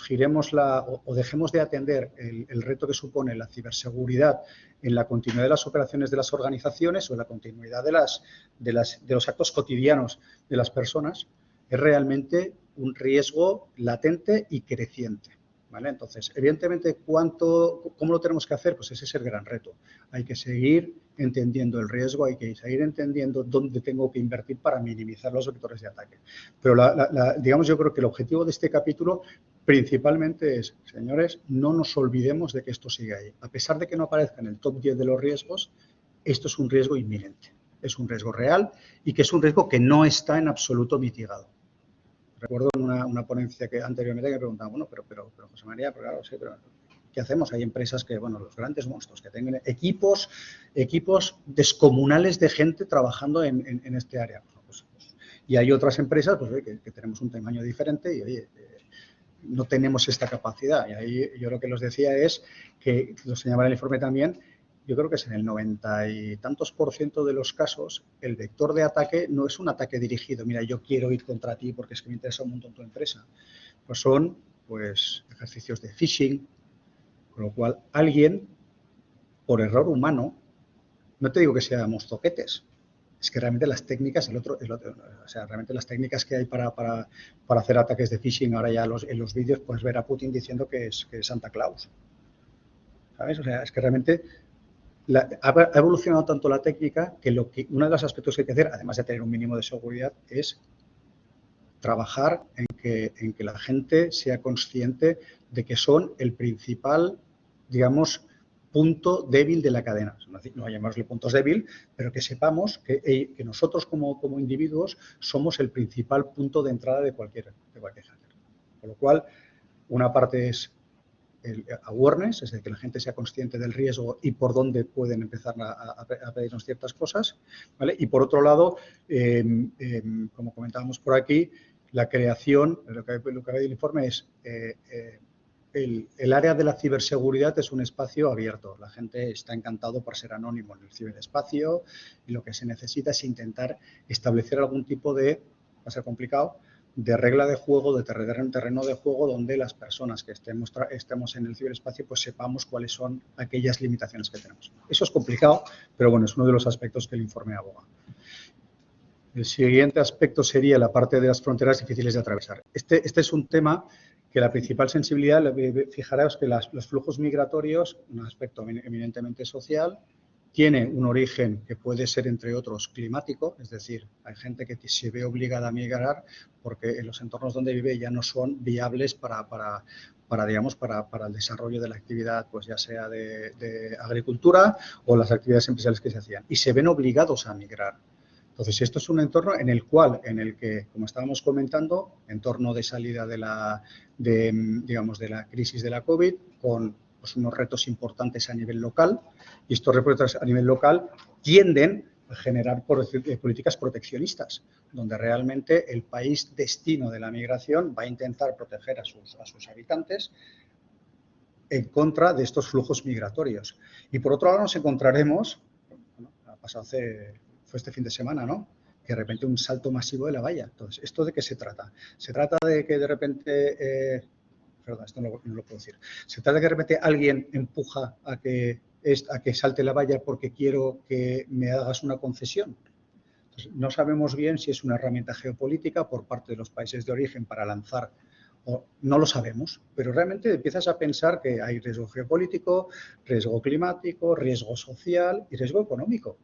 Speaker 3: giremos o dejemos de atender el reto que supone la ciberseguridad en la continuidad de las operaciones de las organizaciones o en la continuidad de los actos cotidianos de las personas, es realmente un riesgo latente y creciente. ¿Vale? Entonces, evidentemente, ¿cómo lo tenemos que hacer? Pues ese es el gran reto. Hay que seguir entendiendo el riesgo, hay que seguir entendiendo dónde tengo que invertir para minimizar los vectores de ataque. Pero, yo creo que el objetivo de este capítulo principalmente es, señores, no nos olvidemos de que esto sigue ahí. A pesar de que no aparezca en el top 10 de los riesgos, esto es un riesgo inminente. Es un riesgo real y que es un riesgo que no está en absoluto mitigado. Recuerdo en una ponencia que anteriormente me preguntaban, bueno, pero José María, pero claro, sí, pero ¿qué hacemos? Hay empresas que, bueno, los grandes monstruos que tengan equipos descomunales de gente trabajando en este área. Pues, Y hay otras empresas pues, que tenemos un tamaño diferente y, oye, no tenemos esta capacidad. Y ahí yo lo que les decía es que, lo señalaba en el informe también, yo creo que es en el 90 y tantos % de los casos, el vector de ataque no es un ataque dirigido. Mira, yo quiero ir contra ti porque es que me interesa un montón tu empresa. Pues son ejercicios de phishing, con lo cual alguien, por error humano, no te digo que seamos zoquetes, es que realmente las técnicas, o sea, realmente las técnicas que hay para hacer ataques de phishing, ahora ya en los vídeos puedes ver a Putin diciendo que es Santa Claus. ¿Sabes? O sea, es que realmente ha evolucionado tanto la técnica que uno de los aspectos que hay que hacer, además de tener un mínimo de seguridad, es trabajar en que la gente sea consciente de que son el principal, digamos, punto débil de la cadena. No llamarle puntos débil, pero que sepamos que nosotros como individuos somos el principal punto de entrada de cualquier hacker. Con lo cual, una parte es el awareness, es decir, que la gente sea consciente del riesgo y por dónde pueden empezar a pedirnos ciertas cosas, ¿vale? Y por otro lado, como comentábamos por aquí, la creación, lo que hay el informe es el área de la ciberseguridad es un espacio abierto. La gente está encantado por ser anónimo en el ciberespacio y lo que se necesita es intentar establecer algún tipo de, va a ser complicado, de regla de juego, de terreno de juego donde las personas que estemos en el ciberespacio pues sepamos cuáles son aquellas limitaciones que tenemos. Eso es complicado, pero bueno, es uno de los aspectos que el informe aboga. El siguiente aspecto sería la parte de las fronteras difíciles de atravesar. Este es un tema que la principal sensibilidad, fijaros que los flujos migratorios, un aspecto eminentemente social, tiene un origen que puede ser, entre otros, climático, es decir, hay gente que se ve obligada a migrar porque en los entornos donde vive ya no son viables para el desarrollo de la actividad, pues ya sea de agricultura o las actividades empresariales que se hacían, y se ven obligados a migrar. Entonces, esto es un entorno en el que, como estábamos comentando, entorno de salida de la crisis de la COVID, con pues, unos retos importantes a nivel local, y estos retos a nivel local tienden a generar políticas proteccionistas, donde realmente el país destino de la migración va a intentar proteger a sus habitantes en contra de estos flujos migratorios. Y por otro lado nos encontraremos, ha pasado fue este fin de semana, ¿no?, que de repente un salto masivo de la valla. Entonces, ¿esto de qué se trata? Se trata de que de repente, perdón, esto no lo puedo decir. Se trata de que de repente alguien empuja a que salte la valla porque quiero que me hagas una concesión. Entonces, no sabemos bien si es una herramienta geopolítica por parte de los países de origen para lanzar, o no lo sabemos, pero realmente empiezas a pensar que hay riesgo geopolítico, riesgo climático, riesgo social y riesgo económico.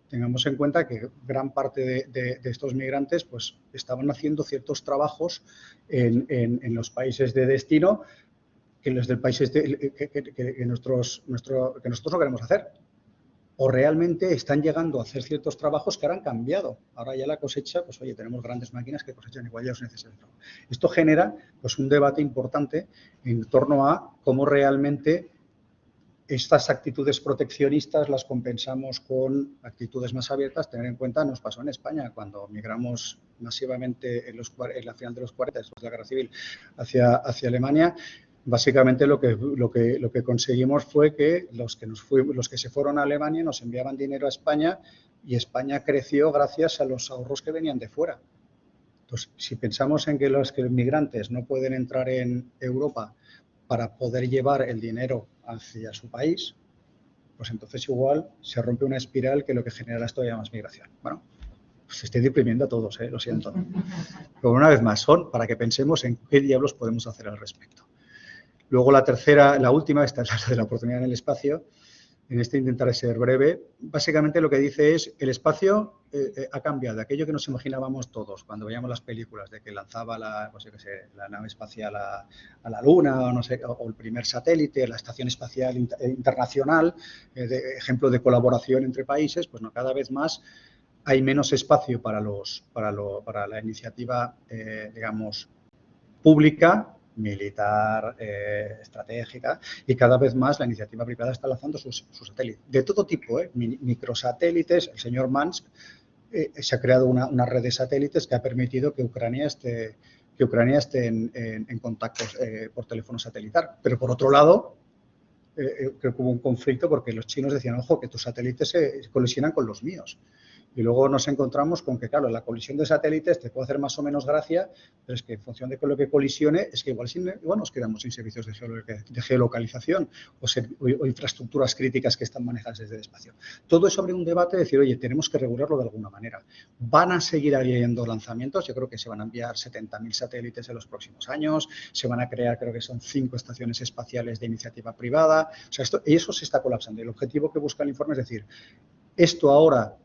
Speaker 3: Tengamos en cuenta que gran parte de estos migrantes pues, estaban haciendo ciertos trabajos en los países de destino que los del países que nosotros no queremos hacer. O realmente están llegando a hacer ciertos trabajos que ahora han cambiado. Ahora ya la cosecha, pues oye, tenemos grandes máquinas que cosechan igual ya los necesarios. Esto genera pues, un debate importante en torno a cómo realmente estas actitudes proteccionistas las compensamos con actitudes más abiertas. Tener en cuenta, nos pasó en España cuando migramos masivamente en la final de los 40, después de la Guerra Civil, hacia Alemania. Básicamente lo que conseguimos fue que los que se fueron a Alemania nos enviaban dinero a España y España creció gracias a los ahorros que venían de fuera. Entonces, si pensamos en que los migrantes no pueden entrar en Europa para poder llevar el dinero hacia su país, pues entonces igual se rompe una espiral que lo que generará es todavía más migración. Bueno, pues estoy deprimiendo a todos, lo siento. Pero una vez más, son para que pensemos en qué diablos podemos hacer al respecto. Luego la última, esta es la de la oportunidad en el espacio. En este intentaré ser breve. Básicamente lo que dice es el espacio ha cambiado. Aquello que nos imaginábamos todos cuando veíamos las películas de que lanzaba la nave espacial a la Luna o el primer satélite, la Estación Espacial Internacional, ejemplo de colaboración entre países, pues no, cada vez más hay menos espacio para la iniciativa, digamos, pública, militar, estratégica, y cada vez más la iniciativa privada está lanzando sus satélites, de todo tipo, microsatélites. El señor Musk se ha creado una red de satélites que ha permitido que Ucrania esté en contactos por teléfono satelital. Pero, por otro lado, creo que hubo un conflicto porque los chinos decían, ojo, que tus satélites se colisionan con los míos. Y luego nos encontramos con que, claro, la colisión de satélites te puede hacer más o menos gracia, pero es que en función de lo que colisione, es que igual nos quedamos sin servicios de geolocalización o infraestructuras críticas que están manejadas desde el espacio. Todo eso abre un debate de decir, oye, tenemos que regularlo de alguna manera. Van a seguir habiendo lanzamientos, yo creo que se van a enviar 70.000 satélites en los próximos años, se van a crear, creo que son 5 estaciones espaciales de iniciativa privada, o sea, eso se está colapsando. El objetivo que busca el informe es decir, esto ahora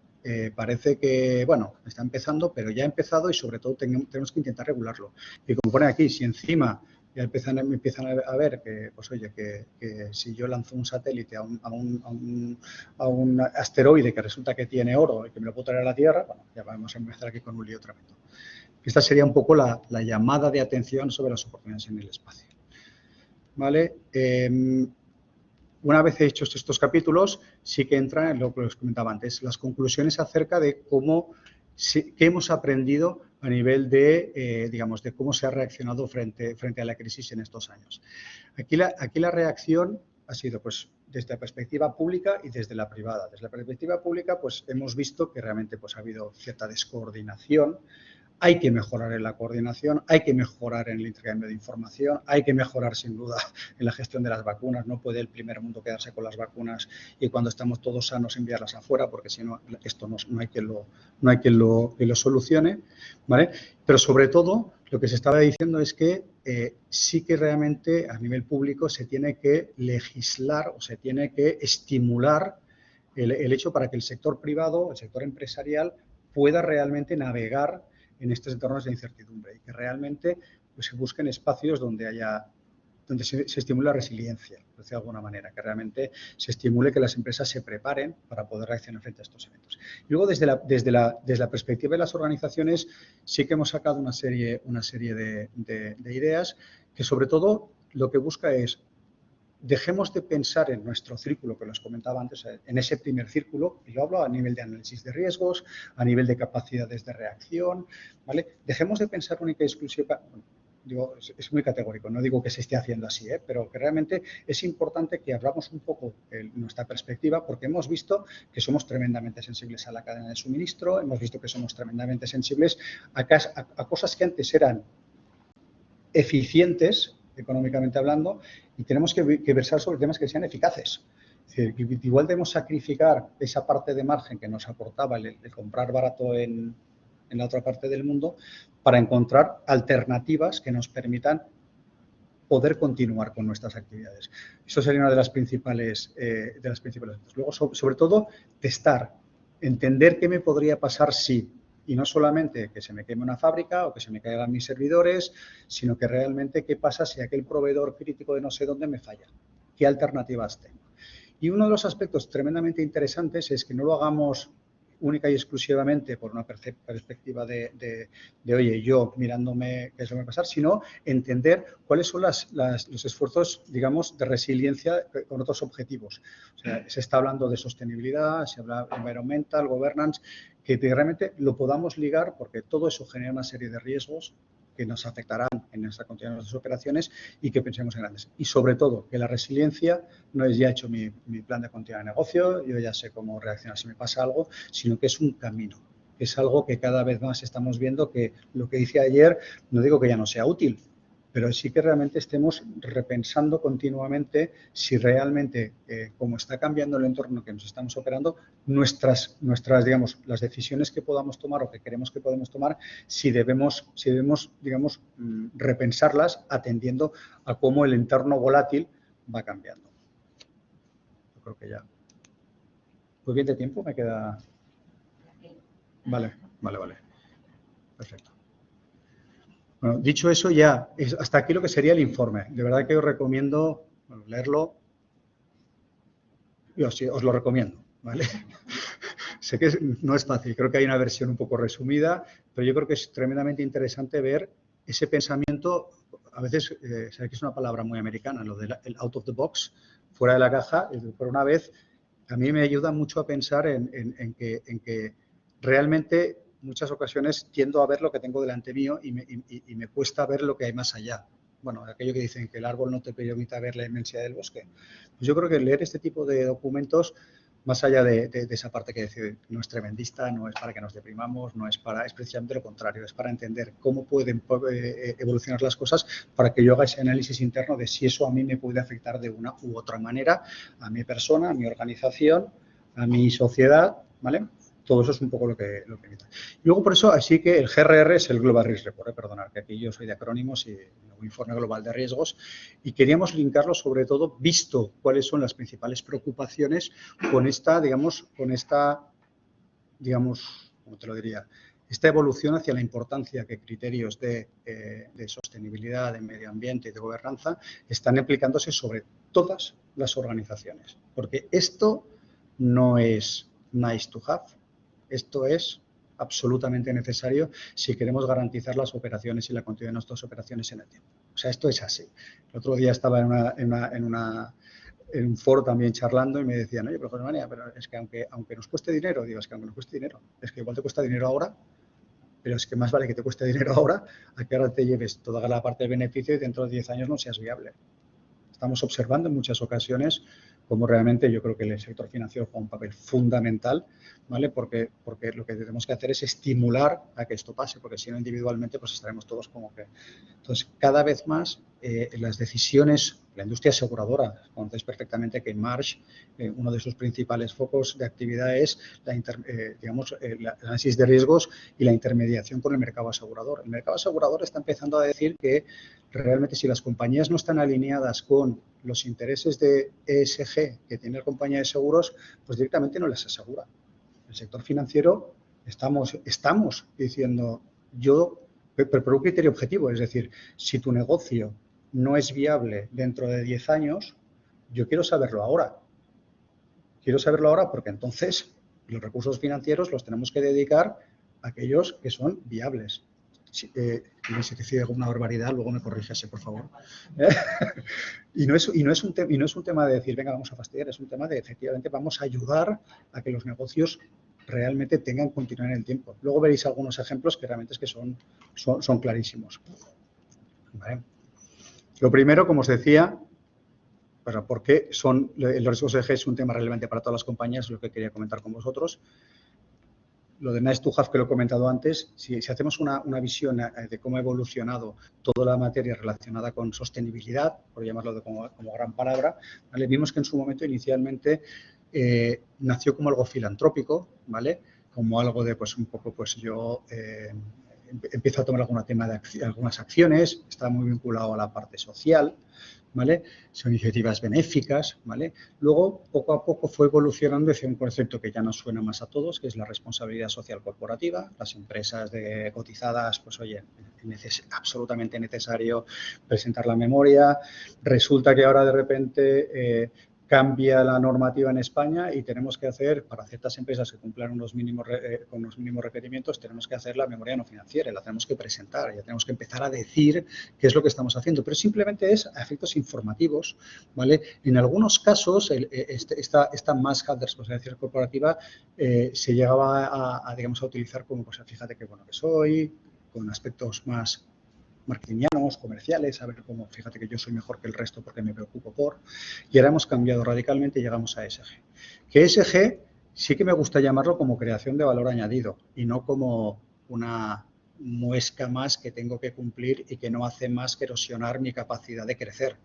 Speaker 3: parece que, bueno, está empezando, pero ya ha empezado y sobre todo tenemos que intentar regularlo. Y como pone aquí, si encima ya empiezan a ver que, pues oye, que si yo lanzo un satélite a un asteroide que resulta que tiene oro y que me lo puedo traer a la Tierra, bueno, ya vamos a empezar aquí con un lío tremendo. Esta sería un poco la llamada de atención sobre las oportunidades en el espacio. ¿Vale? Una vez hechos estos capítulos, sí que entra en lo que os comentaba antes, las conclusiones acerca de qué hemos aprendido a nivel de, digamos, de cómo se ha reaccionado frente a la crisis en estos años. Aquí la reacción ha sido, pues, desde la perspectiva pública y desde la privada. Desde la perspectiva pública, pues, hemos visto que realmente, pues, ha habido cierta descoordinación. Hay que mejorar en la coordinación, hay que mejorar en el intercambio de información, hay que mejorar sin duda en la gestión de las vacunas. No puede el primer mundo quedarse con las vacunas y cuando estamos todos sanos enviarlas afuera, porque si no, esto no hay quien lo solucione, ¿vale? Pero sobre todo, lo que se estaba diciendo es que sí que realmente a nivel público se tiene que legislar o se tiene que estimular el hecho para que el sector privado, el sector empresarial, pueda realmente navegar en estos entornos de incertidumbre y que realmente, pues, se busquen espacios donde se estimule la resiliencia, por decirlo de alguna manera, que realmente se estimule que las empresas se preparen para poder reaccionar frente a estos eventos. Y luego, desde la perspectiva de las organizaciones, sí que hemos sacado una serie de ideas que, sobre todo, lo que busca es dejemos de pensar en nuestro círculo, que os comentaba antes, en ese primer círculo, y lo hablo a nivel de análisis de riesgos, a nivel de capacidades de reacción, ¿vale? Dejemos de pensar única y exclusiva, digo, es muy categórico, no digo que se esté haciendo así, pero que realmente es importante que abramos un poco nuestra perspectiva, porque hemos visto que somos tremendamente sensibles a la cadena de suministro, hemos visto que somos tremendamente sensibles a cosas que antes eran eficientes, económicamente hablando, y tenemos que versar sobre temas que sean eficaces. Es decir, igual debemos sacrificar esa parte de margen que nos aportaba el comprar barato en la otra parte del mundo para encontrar alternativas que nos permitan poder continuar con nuestras actividades. Eso sería una de las principales. Luego, sobre todo, testar, entender qué me podría pasar si. Y no solamente que se me queme una fábrica o que se me caigan mis servidores, sino que realmente qué pasa si aquel proveedor crítico de no sé dónde me falla. ¿Qué alternativas tengo? Y uno de los aspectos tremendamente interesantes es que no lo hagamos única y exclusivamente por una perspectiva de oye, yo mirándome qué es lo que va a pasar, sino entender cuáles son los esfuerzos, digamos, de resiliencia con otros objetivos. O sea, se está hablando de sostenibilidad, se habla de environmental, governance, que realmente lo podamos ligar porque todo eso genera una serie de riesgos que nos afectarán en nuestra continuidad de nuestras operaciones y que pensemos en grandes. Y sobre todo, que la resiliencia no es ya hecho mi plan de continuidad de negocio, yo ya sé cómo reaccionar si me pasa algo, sino que es un camino. Es algo que cada vez más estamos viendo que lo que hice ayer, no digo que ya no sea útil, pero sí que realmente estemos repensando continuamente si realmente, como está cambiando el entorno que nos estamos operando, nuestras, digamos, las decisiones que podamos tomar o que queremos que podemos tomar, si debemos, digamos, repensarlas atendiendo a cómo el entorno volátil va cambiando. Yo creo que ya. ¿Pues bien de tiempo? Me queda. Vale. Perfecto. Bueno, dicho eso, ya hasta aquí lo que sería el informe. De verdad que os recomiendo leerlo. Yo sí, os lo recomiendo, ¿vale? Sé que no es fácil, creo que hay una versión un poco resumida, pero yo creo que es tremendamente interesante ver ese pensamiento. A veces, sé que es una palabra muy americana, lo del out of the box, fuera de la caja. Por una vez, a mí me ayuda mucho a pensar en que realmente muchas ocasiones tiendo a ver lo que tengo delante mío y me cuesta ver lo que hay más allá. Bueno, aquello que dicen que el árbol no te permite ver la inmensidad del bosque. Pues yo creo que leer este tipo de documentos, más allá de esa parte que decir, no es tremendista, no es para que nos deprimamos, es precisamente lo contrario, es para entender cómo pueden evolucionar las cosas para que yo haga ese análisis interno de si eso a mí me puede afectar de una u otra manera, a mi persona, a mi organización, a mi sociedad, ¿vale? Todo eso es un poco lo que evita. Y luego, por eso, así que el GRR es el Global Risk Report, perdonad, que aquí yo soy de acrónimos y un informe global de riesgos, y queríamos linkarlo sobre todo, visto cuáles son las principales preocupaciones con esta, ¿cómo te lo diría? Esta evolución hacia la importancia que criterios de sostenibilidad, de medio ambiente y de gobernanza están aplicándose sobre todas las organizaciones. Porque esto no es nice to have, esto es absolutamente necesario si queremos garantizar las operaciones y la continuidad de nuestras operaciones en el tiempo. O sea, esto es así. El otro día estaba en un foro también charlando y me decían, oye, pero José María, pero es que aunque nos cueste dinero, digo, es que aunque nos cueste dinero, es que igual te cuesta dinero ahora, pero es que más vale que te cueste dinero ahora a que ahora te lleves toda la parte del beneficio y dentro de 10 años no seas viable. Estamos observando en muchas ocasiones cómo realmente yo creo que el sector financiero juega un papel fundamental, ¿vale? Porque lo que tenemos que hacer es estimular a que esto pase, porque si no individualmente pues estaremos todos como que... Entonces, cada vez más las decisiones, la industria aseguradora, conocéis perfectamente que Marsh, uno de sus principales focos de actividad es el análisis de riesgos y la intermediación con el mercado asegurador. El mercado asegurador está empezando a decir que realmente si las compañías no están alineadas con los intereses de ESG que tiene la compañía de seguros, pues directamente no les asegura. El sector financiero estamos diciendo, pero por un criterio objetivo, es decir, si tu negocio no es viable dentro de 10 años, yo quiero saberlo ahora. Quiero saberlo ahora porque entonces los recursos financieros los tenemos que dedicar a aquellos que son viables. Si te decía alguna barbaridad, luego me corrígese, por favor. Y no es un tema de decir, venga, vamos a fastidiar, es un tema de, efectivamente, vamos a ayudar a que los negocios realmente tengan continuidad en el tiempo. Luego veréis algunos ejemplos que realmente es que son clarísimos. ¿Vale? Lo primero, como os decía, ¿por qué los riesgos ESG es un tema relevante para todas las compañías? Es lo que quería comentar con vosotros. Lo de nice to have, que lo he comentado antes, si hacemos una visión de cómo ha evolucionado toda la materia relacionada con sostenibilidad, por llamarlo como gran palabra, ¿vale? Vimos que en su momento inicialmente nació como algo filantrópico, ¿vale? Como algo de, pues un poco, pues yo empiezo a tomar algunas acciones, está muy vinculado a la parte social, ¿vale? Son iniciativas benéficas, ¿vale? Luego, poco a poco fue evolucionando hacia un concepto que ya nos suena más a todos, que es la responsabilidad social corporativa. Las empresas cotizadas, pues oye, es absolutamente necesario presentar la memoria. Resulta que ahora de repente cambia la normativa en España y tenemos que hacer, para ciertas empresas que cumplan con los mínimos requerimientos, tenemos que hacer la memoria no financiera, la tenemos que presentar, ya tenemos que empezar a decir qué es lo que estamos haciendo, pero simplemente es a efectos informativos, ¿vale? En algunos casos, esta máscara de responsabilidad corporativa se llegaba a utilizar como, pues fíjate qué bueno que soy, con aspectos más marketingianos, comerciales, a ver cómo, fíjate que yo soy mejor que el resto porque me preocupo por... Y ahora hemos cambiado radicalmente y llegamos a ESG. Que ESG sí que me gusta llamarlo como creación de valor añadido y no como una muesca más que tengo que cumplir y que no hace más que erosionar mi capacidad de crecer.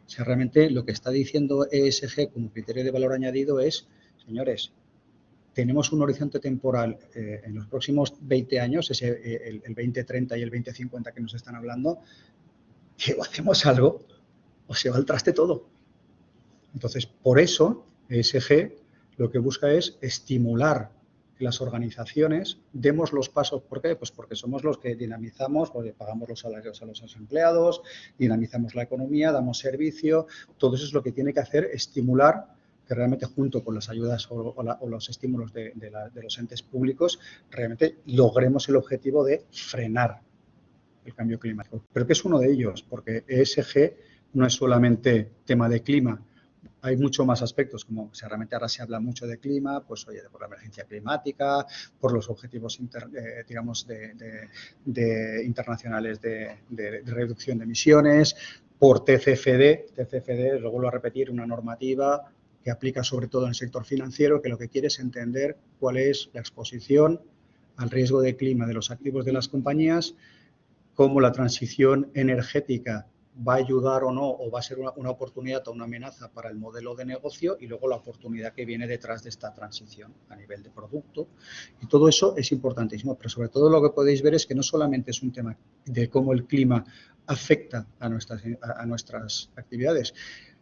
Speaker 3: O sea, realmente lo que está diciendo ESG como criterio de valor añadido es, señores, tenemos un horizonte temporal en los próximos 20 años, el 2030 y el 2050 que nos están hablando, que o hacemos algo o se va al traste todo. Entonces, por eso, ESG lo que busca es estimular que las organizaciones demos los pasos. ¿Por qué? Pues porque somos los que dinamizamos, porque pagamos los salarios a los empleados, dinamizamos la economía, damos servicio. Todo eso es lo que tiene que hacer, estimular que realmente junto con las ayudas o los estímulos de los entes públicos realmente logremos el objetivo de frenar el cambio climático. Pero que es uno de ellos, porque ESG no es solamente tema de clima. hay mucho más aspectos, como realmente ahora se habla mucho de clima, pues oye, por la emergencia climática, por los objetivos digamos internacionales de reducción de emisiones, por TCFD. TCFD, luego lo a repetir, una normativa que aplica sobre todo en el sector financiero, que lo que quiere es entender cuál es la exposición al riesgo de clima de los activos de las compañías, cómo la transición energética va a ayudar o no, o va a ser una oportunidad o una amenaza para el modelo de negocio, y luego la oportunidad que viene detrás de esta transición a nivel de producto. Y todo eso es importantísimo, pero sobre todo lo que podéis ver es que no solamente es un tema de cómo el clima afecta a nuestras actividades.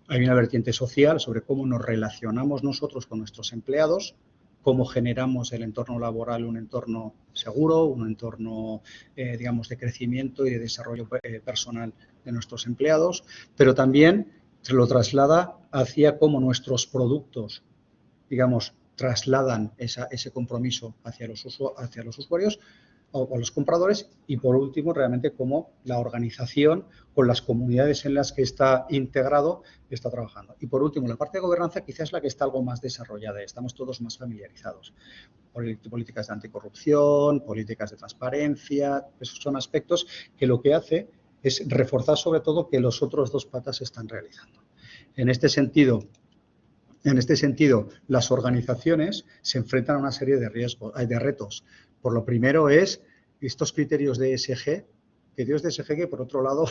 Speaker 3: Hay una vertiente social sobre cómo nos relacionamos nosotros con nuestros empleados, cómo generamos el entorno laboral un entorno seguro, un entorno, digamos, de crecimiento y de desarrollo personal de nuestros empleados, pero también se lo traslada hacia cómo nuestros productos, digamos, trasladan ese compromiso hacia los usuarios o los compradores, y por último realmente cómo la organización con las comunidades en las que está integrado está trabajando. Y por último, la parte de gobernanza quizás es la que está algo más desarrollada, estamos todos más familiarizados. Políticas de anticorrupción, políticas de transparencia, esos son aspectos que lo que hace es reforzar sobre todo que los otros dos patas se están realizando. En este sentido, las organizaciones se enfrentan a una serie de retos. Por lo primero es estos criterios de ESG, que por otro lado,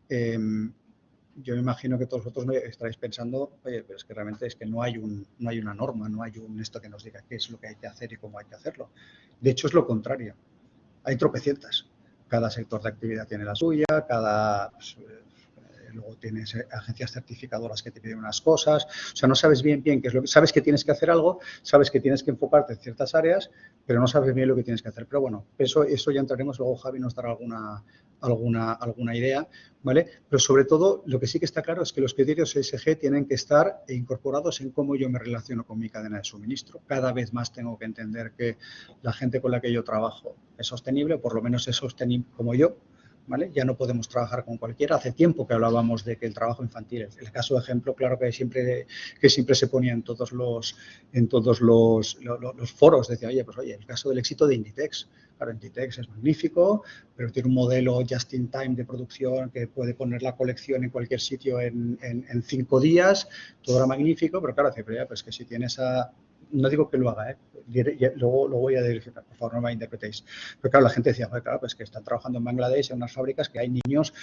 Speaker 3: yo me imagino que todos vosotros me estaréis pensando, oye, pero es que realmente es que no hay una norma, no hay esto que nos diga qué es lo que hay que hacer y cómo hay que hacerlo. De hecho, es lo contrario. Hay tropecientas. Cada sector de actividad tiene la suya, luego tienes agencias certificadoras que te piden unas cosas, o sea, no sabes bien qué es lo que... Sabes que tienes que hacer algo, sabes que tienes que enfocarte en ciertas áreas, pero no sabes bien lo que tienes que hacer. Pero bueno, eso ya entraremos, luego Javi nos dará alguna idea, ¿vale? Pero sobre todo, lo que sí que está claro es que los criterios ESG tienen que estar incorporados en cómo yo me relaciono con mi cadena de suministro. Cada vez más tengo que entender que la gente con la que yo trabajo es sostenible, o por lo menos es sostenible como yo, ¿vale? Ya no podemos trabajar con cualquiera. Hace tiempo que hablábamos de que el trabajo infantil, el caso de ejemplo, claro que siempre se ponía en todos los foros, decía, oye, el caso del éxito de Inditex. Claro, Inditex es magnífico, pero tiene un modelo just in time de producción que puede poner la colección en cualquier sitio en 5 días, todo era magnífico, pero claro, pues que si tienes no digo que lo haga, luego voy a decir, por favor, no me interpretéis. Pero claro, la gente decía, claro, pues que están trabajando en Bangladesh en unas fábricas que hay niños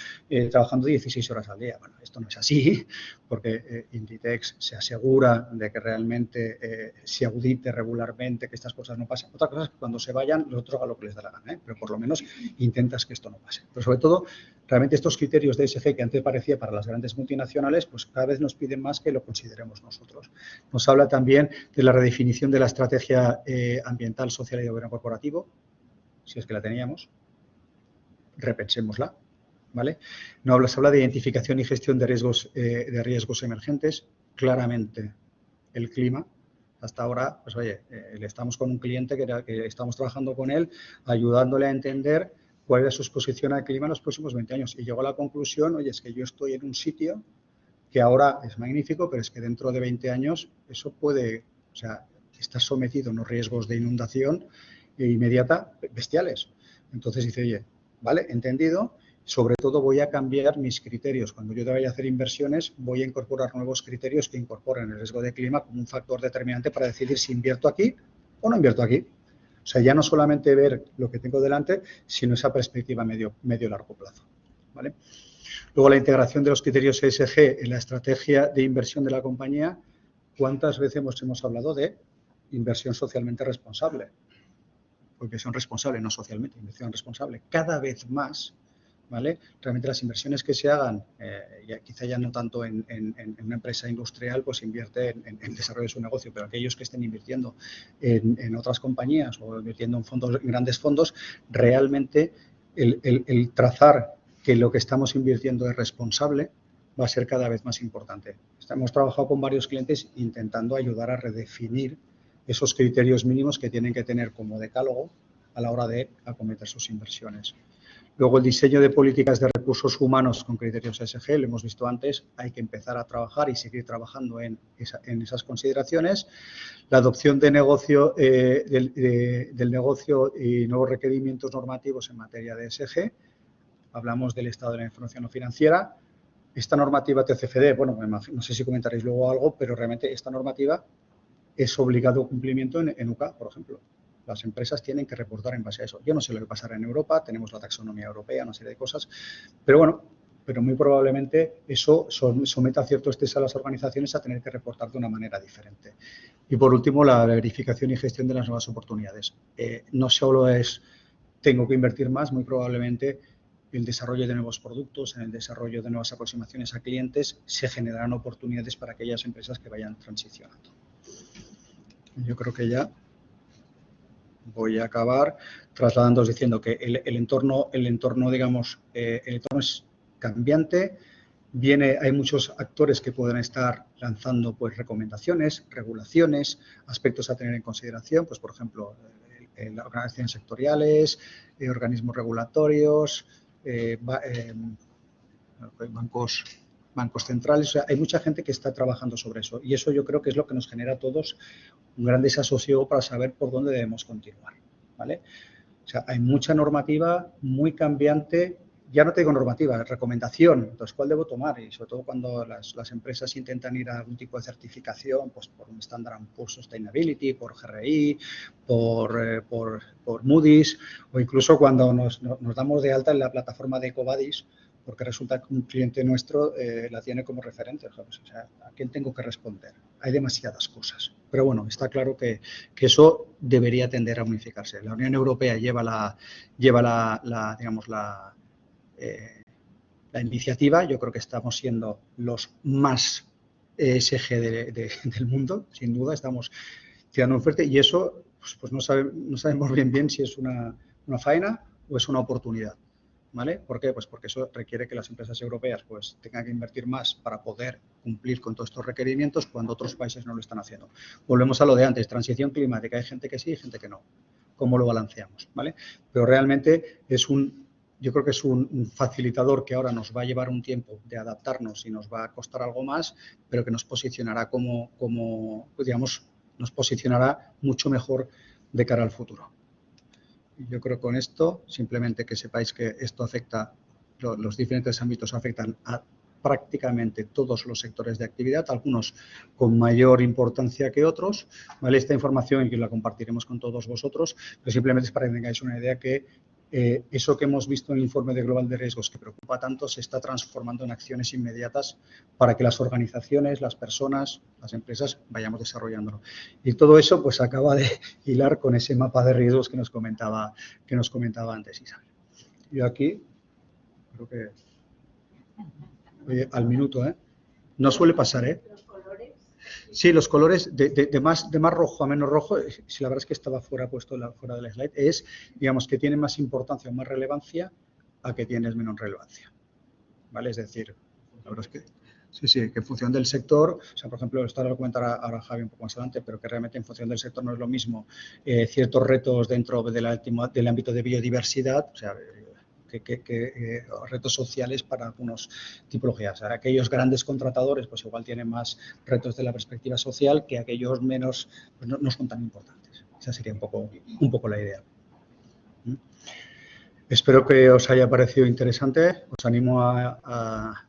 Speaker 3: trabajando 16 horas al día. Bueno, esto no es así, porque Inditex se asegura de que realmente se audite regularmente, que estas cosas no pasen. Otra cosa es que cuando se vayan, los otros hagan lo que les da la gana, pero por lo menos intentas que esto no pase. Pero sobre todo, realmente estos criterios de ESG que antes parecía para las grandes multinacionales, pues cada vez nos piden más que lo consideremos nosotros. Nos habla también de la redefinición de la estrategia ambiental, social y de gobierno corporativo, si es que la teníamos, repensémosla, ¿vale? Se habla de identificación y gestión de riesgos emergentes. Claramente, el clima. Hasta ahora, pues oye, estamos con un cliente que estamos trabajando con él, ayudándole a entender cuál era su exposición al clima en los próximos 20 años. Y llegó a la conclusión, oye, es que yo estoy en un sitio que ahora es magnífico, pero es que dentro de 20 años eso puede, o sea, estar sometido a unos riesgos de inundación inmediata bestiales. Entonces dice, oye, vale, entendido, sobre todo voy a cambiar mis criterios. Cuando yo vaya a hacer inversiones, voy a incorporar nuevos criterios que incorporen el riesgo de clima como un factor determinante para decidir si invierto aquí o no invierto aquí. O sea, ya no solamente ver lo que tengo delante, sino esa perspectiva medio-largo plazo, ¿vale? Luego, la integración de los criterios ESG en la estrategia de inversión de la compañía. ¿Cuántas veces hemos hablado de inversión socialmente responsable? Porque son responsables, no socialmente, inversión responsable. Cada vez más, ¿vale? Realmente las inversiones que se hagan, quizá ya no tanto en una empresa industrial, pues invierte en el desarrollo de su negocio, pero aquellos que estén invirtiendo en otras compañías o invirtiendo en grandes fondos, realmente el trazar que lo que estamos invirtiendo es responsable va a ser cada vez más importante. Hemos trabajado con varios clientes intentando ayudar a redefinir esos criterios mínimos que tienen que tener como decálogo a la hora de acometer sus inversiones. Luego, el diseño de políticas de recursos humanos con criterios ESG, lo hemos visto antes, hay que empezar a trabajar y seguir trabajando en esas consideraciones. La adopción de negocio, del negocio y nuevos requerimientos normativos en materia de ESG. Hablamos del estado de la información no financiera. Esta normativa TCFD, bueno, no sé si comentaréis luego algo, pero realmente esta normativa es obligado cumplimiento en UCA, por ejemplo. Las empresas tienen que reportar en base a eso. Yo no sé lo que pasará en Europa, tenemos la taxonomía europea, una serie de cosas, pero bueno, pero muy probablemente eso someta a cierto estrés a las organizaciones a tener que reportar de una manera diferente. Y por último, la verificación y gestión de las nuevas oportunidades. No solo es tengo que invertir más, muy probablemente el desarrollo de nuevos productos, en el desarrollo de nuevas aproximaciones a clientes, se generarán oportunidades para aquellas empresas que vayan transicionando. Yo creo que ya voy a acabar trasladándoos diciendo que el entorno, digamos, el entorno es cambiante. Hay muchos actores que pueden estar lanzando pues, recomendaciones, regulaciones, aspectos a tener en consideración, pues por ejemplo, las organizaciones sectoriales, organismos regulatorios, bancos centrales. O sea, hay mucha gente que está trabajando sobre eso y eso yo creo que es lo que nos genera a todos un gran desasosiego para saber por dónde debemos continuar, ¿vale? O sea, hay mucha normativa muy cambiante, ya no te digo normativa, recomendación, entonces, ¿cuál debo tomar? Y sobre todo cuando las empresas intentan ir a algún tipo de certificación, pues por un Standard & Poor's Sustainability, por GRI, por Moody's, o incluso cuando nos damos de alta en la plataforma de EcoVadis, porque resulta que un cliente nuestro la tiene como referente. O sea, ¿a quién tengo que responder? Hay demasiadas cosas. Pero bueno, está claro que eso debería tender a unificarse. La Unión Europea lleva la iniciativa. Yo creo que estamos siendo los más ESG del mundo, sin duda. Estamos tirando muy fuerte y eso pues no sabemos bien si es una faena o es una oportunidad. ¿Vale? ¿Por qué? Pues porque eso requiere que las empresas europeas pues, tengan que invertir más para poder cumplir con todos estos requerimientos cuando otros países no lo están haciendo. Volvemos a lo de antes, transición climática. Hay gente que sí y gente que no. ¿Cómo lo balanceamos? ¿Vale? Pero realmente yo creo que es un facilitador que ahora nos va a llevar un tiempo de adaptarnos y nos va a costar algo más, pero que nos posicionará digamos, nos posicionará mucho mejor de cara al futuro. Yo creo que con esto, simplemente que sepáis que esto afecta, los diferentes ámbitos afectan a prácticamente todos los sectores de actividad, algunos con mayor importancia que otros. ¿Vale? Esta información y la compartiremos con todos vosotros, pero simplemente es para que tengáis una idea que eso que hemos visto en el informe de Global de Riesgos que preocupa tanto se está transformando en acciones inmediatas para que las organizaciones, las personas, las empresas vayamos desarrollándolo. Y todo eso pues acaba de hilar con ese mapa de riesgos que nos comentaba antes Isabel. Yo aquí creo que al minuto, ¿eh? No suele pasar, ¿eh? Sí, los colores de más rojo a menos rojo, si la verdad es que estaba fuera del slide, es, digamos, que tiene más importancia o más relevancia a que tienes menos relevancia. ¿Vale? Es decir, la verdad es que sí, que en función del sector, o sea, por ejemplo, esto lo comentará ahora Javi un poco más adelante, pero que realmente en función del sector no es lo mismo ciertos retos dentro del ámbito de biodiversidad, o sea, que retos sociales para algunas tipologías. O sea, aquellos grandes contratadores pues igual tienen más retos de la perspectiva social que aquellos menos pues no son tan importantes. Esa sería un poco la idea. Espero que os haya parecido interesante. Os animo a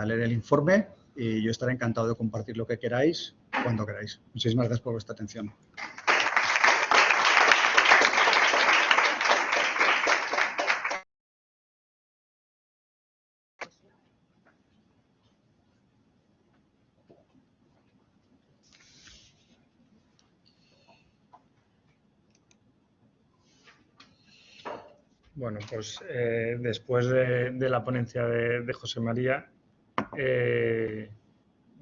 Speaker 3: leer el informe y yo estaré encantado de compartir lo que queráis cuando queráis. Muchísimas gracias por vuestra atención.
Speaker 4: Bueno, pues después de la ponencia de José María,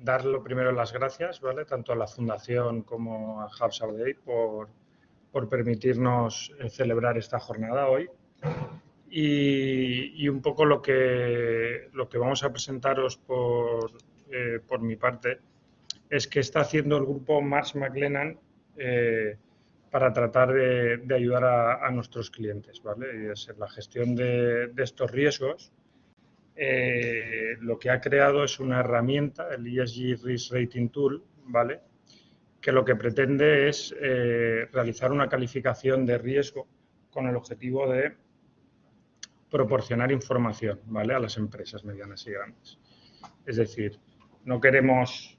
Speaker 4: dar lo primero las gracias, ¿vale? Tanto a la Fundación como a Hub Sabadell por permitirnos celebrar esta jornada hoy. Y un poco lo que vamos a presentaros por mi parte es que está haciendo el grupo Marsh McLennan para tratar de ayudar a nuestros clientes, ¿vale? Y es la gestión de estos riesgos. Lo que ha creado es una herramienta, el ESG Risk Rating Tool, ¿vale? Que lo que pretende es realizar una calificación de riesgo con el objetivo de proporcionar información, ¿vale?, a las empresas medianas y grandes. Es decir, no queremos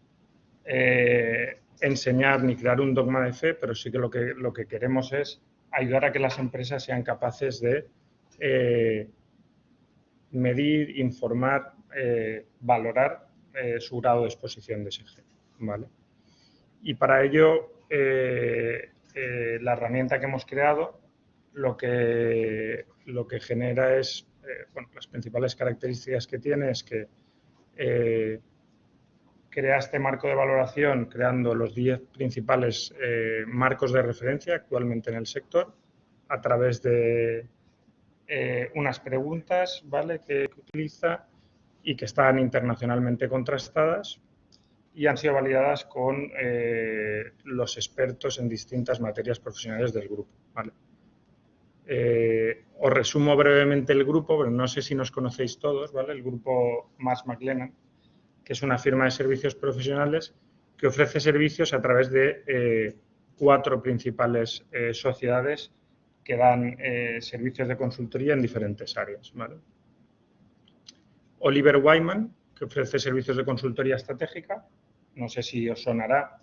Speaker 4: enseñar ni crear un dogma de fe, pero sí que lo que queremos es ayudar a que las empresas sean capaces de medir, informar, valorar su grado de exposición de ESG, ¿vale? Y para ello, la herramienta que hemos creado lo que genera es, bueno, las principales características que tiene es que crea este marco de valoración creando los 10 principales marcos de referencia actualmente en el sector a través de unas preguntas, ¿vale?, que utiliza y que están internacionalmente contrastadas y han sido validadas con los expertos en distintas materias profesionales del grupo, ¿vale? Os resumo brevemente el grupo, pero no sé si nos conocéis todos, ¿vale? El grupo Marsh McLennan, que es una firma de servicios profesionales que ofrece servicios a través de 4 principales sociedades que dan servicios de consultoría en diferentes áreas, ¿vale? Oliver Wyman, que ofrece servicios de consultoría estratégica, no sé si os sonará,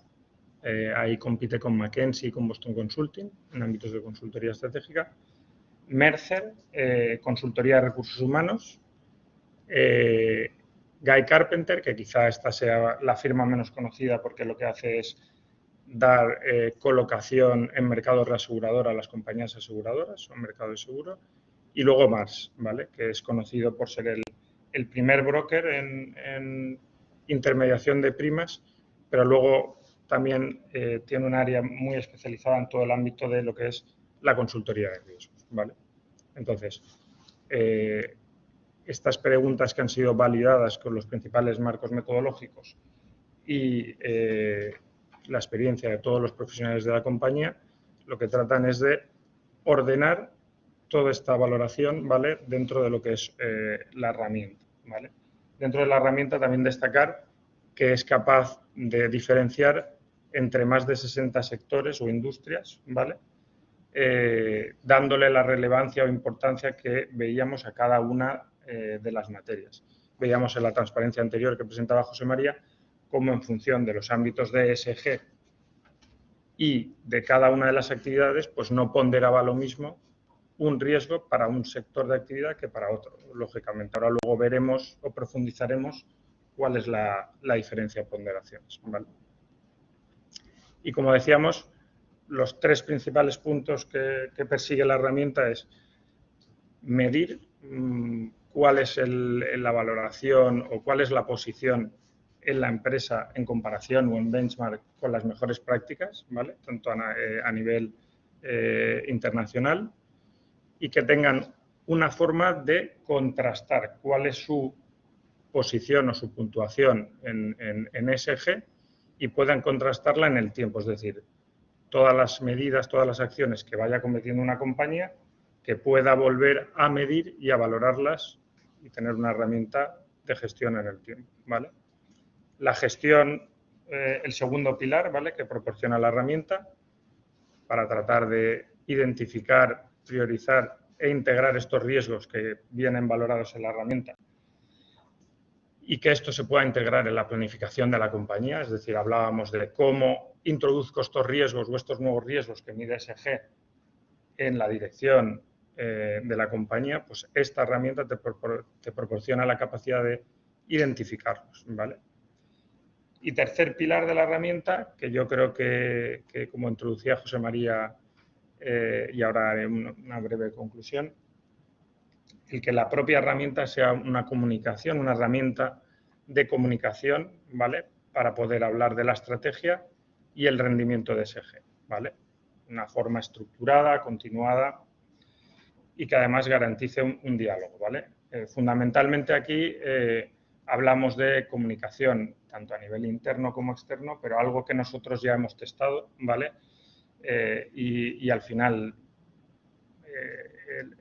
Speaker 4: ahí compite con McKinsey y con Boston Consulting en ámbitos de consultoría estratégica. Mercer, consultoría de recursos humanos. Guy Carpenter, que quizá esta sea la firma menos conocida porque lo que hace es dar colocación en mercados reasegurador a las compañías aseguradoras o mercado de seguro. Y luego Marsh, ¿vale?, que es conocido por ser el primer broker en intermediación de primas, pero luego también tiene un área muy especializada en todo el ámbito de lo que es la consultoría de riesgos, ¿vale? Entonces, estas preguntas que han sido validadas con los principales marcos metodológicos y la experiencia de todos los profesionales de la compañía, lo que tratan es de ordenar toda esta valoración, ¿vale?, dentro de lo que es la herramienta, ¿vale? Dentro de la herramienta también destacar que es capaz de diferenciar entre más de 60 sectores o industrias, ¿vale?, dándole la relevancia o importancia que veíamos a cada una de las materias. Veíamos en la transparencia anterior que presentaba José María cómo en función de los ámbitos de ESG y de cada una de las actividades, pues no ponderaba lo mismo un riesgo para un sector de actividad que para otro, lógicamente. Ahora luego veremos o profundizaremos cuál es la diferencia de ponderaciones, ¿vale? Y como decíamos, los 3 principales puntos que persigue la herramienta es medir cuál es la valoración o cuál es la posición en la empresa en comparación o en benchmark con las mejores prácticas, ¿vale?, tanto a nivel internacional, y que tengan una forma de contrastar cuál es su posición o su puntuación en ESG y puedan contrastarla en el tiempo, es decir, todas las medidas, todas las acciones que vaya cometiendo una compañía, que pueda volver a medir y a valorarlas y tener una herramienta de gestión en el tiempo, ¿vale? La gestión, el segundo pilar, ¿vale?, que proporciona la herramienta para tratar de identificar, priorizar e integrar estos riesgos que vienen valorados en la herramienta y que esto se pueda integrar en la planificación de la compañía, es decir, hablábamos de cómo introduzco estos riesgos o estos nuevos riesgos que mide ESG en la dirección de la compañía, pues esta herramienta te proporciona la capacidad de identificarlos, ¿vale? Y tercer pilar de la herramienta, que yo creo que como introducía José María, y ahora haré una breve conclusión, el que la propia herramienta sea una comunicación, una herramienta de comunicación, ¿vale?, para poder hablar de la estrategia y el rendimiento de ESG, ¿vale? Una forma estructurada, continuada y que además garantice un diálogo, ¿vale? Fundamentalmente aquí hablamos de comunicación tanto a nivel interno como externo, pero algo que nosotros ya hemos testado, ¿vale?, y al final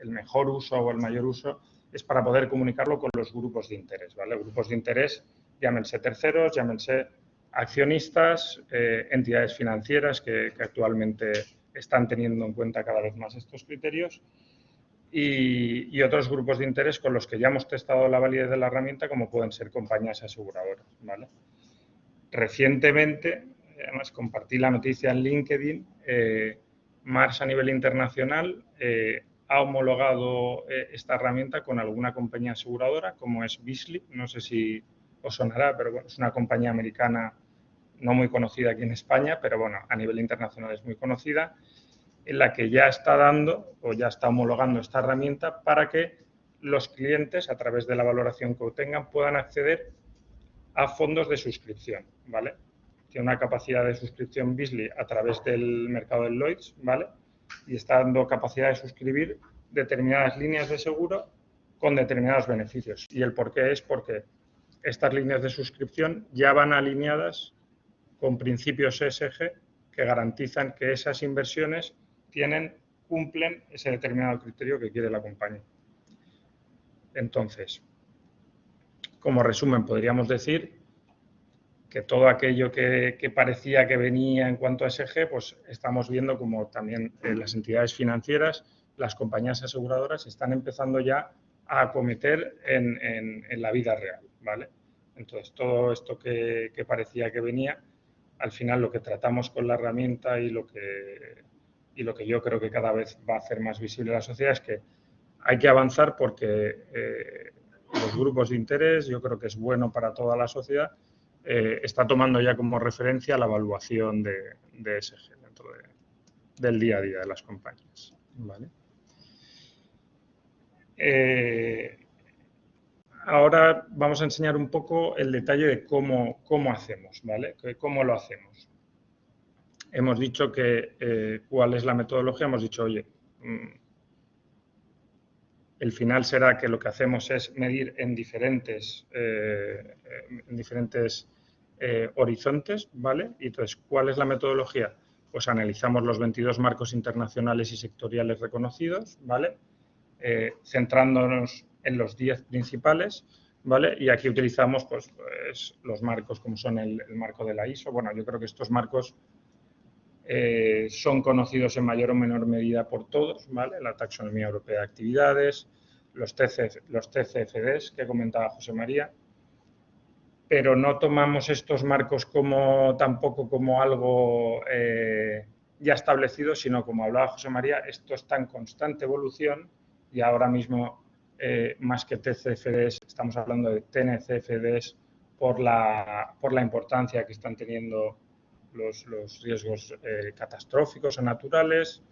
Speaker 4: el mejor uso o el mayor uso es para poder comunicarlo con los grupos de interés, ¿vale? Grupos de interés, llámense terceros, llámense accionistas, entidades financieras que actualmente están teniendo en cuenta cada vez más estos criterios y otros grupos de interés con los que ya hemos testado la validez de la herramienta, como pueden ser compañías aseguradoras, ¿vale? Recientemente, además compartí la noticia en LinkedIn, Mars a nivel internacional ha homologado esta herramienta con alguna compañía aseguradora, como es Beazley, no sé si os sonará, pero bueno, es una compañía americana no muy conocida aquí en España, pero bueno, a nivel internacional es muy conocida, en la que ya está dando o ya está homologando esta herramienta para que los clientes, a través de la valoración que obtengan, puedan acceder a fondos de suscripción, ¿vale? Tiene una capacidad de suscripción Beazley a través del mercado del Lloyds, ¿vale? Y está dando capacidad de suscribir determinadas líneas de seguro con determinados beneficios. Y el porqué es porque estas líneas de suscripción ya van alineadas con principios ESG que garantizan que esas inversiones cumplen ese determinado criterio que quiere la compañía. Entonces, como resumen, podríamos decir que todo aquello que parecía que venía en cuanto a ESG, pues estamos viendo como también las entidades financieras, las compañías aseguradoras están empezando ya a acometer en la vida real, ¿vale? Entonces, todo esto que parecía que venía, al final lo que tratamos con la herramienta y lo que yo creo que cada vez va a hacer más visible a la sociedad es que hay que avanzar porque los grupos de interés, yo creo que es bueno para toda la sociedad, está tomando ya como referencia la evaluación de ESG dentro del día a día de las compañías, ¿vale? Ahora vamos a enseñar un poco el detalle de cómo hacemos, ¿vale? ¿Cómo lo hacemos? Hemos dicho que cuál es la metodología, hemos dicho, oye, el final será que lo que hacemos es medir en diferentes horizontes, ¿vale? Y entonces, ¿cuál es la metodología? Pues analizamos los 22 marcos internacionales y sectoriales reconocidos, ¿vale? Centrándonos en los 10 principales, ¿vale? Y aquí utilizamos pues los marcos como son el marco de la ISO. Bueno, yo creo que estos marcos son conocidos en mayor o menor medida por todos, ¿vale? La taxonomía europea de actividades, los TCFDs que comentaba José María, pero no tomamos estos marcos tampoco como algo ya establecido, sino como hablaba José María, esto está en constante evolución y ahora mismo más que TCFDs estamos hablando de TNCFDs por la importancia que están teniendo los riesgos catastróficos o naturales,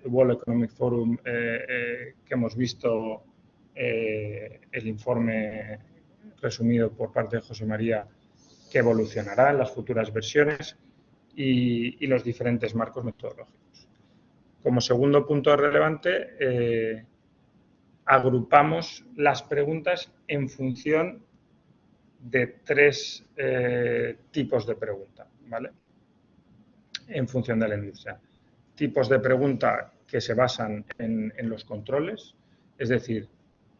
Speaker 4: World Economic Forum, que hemos visto el informe resumido por parte de José María, que evolucionará en las futuras versiones y los diferentes marcos metodológicos. Como segundo punto relevante, agrupamos las preguntas en función de 3 tipos de pregunta, ¿vale? En función de la industria. Tipos de pregunta que se basan en los controles, es decir,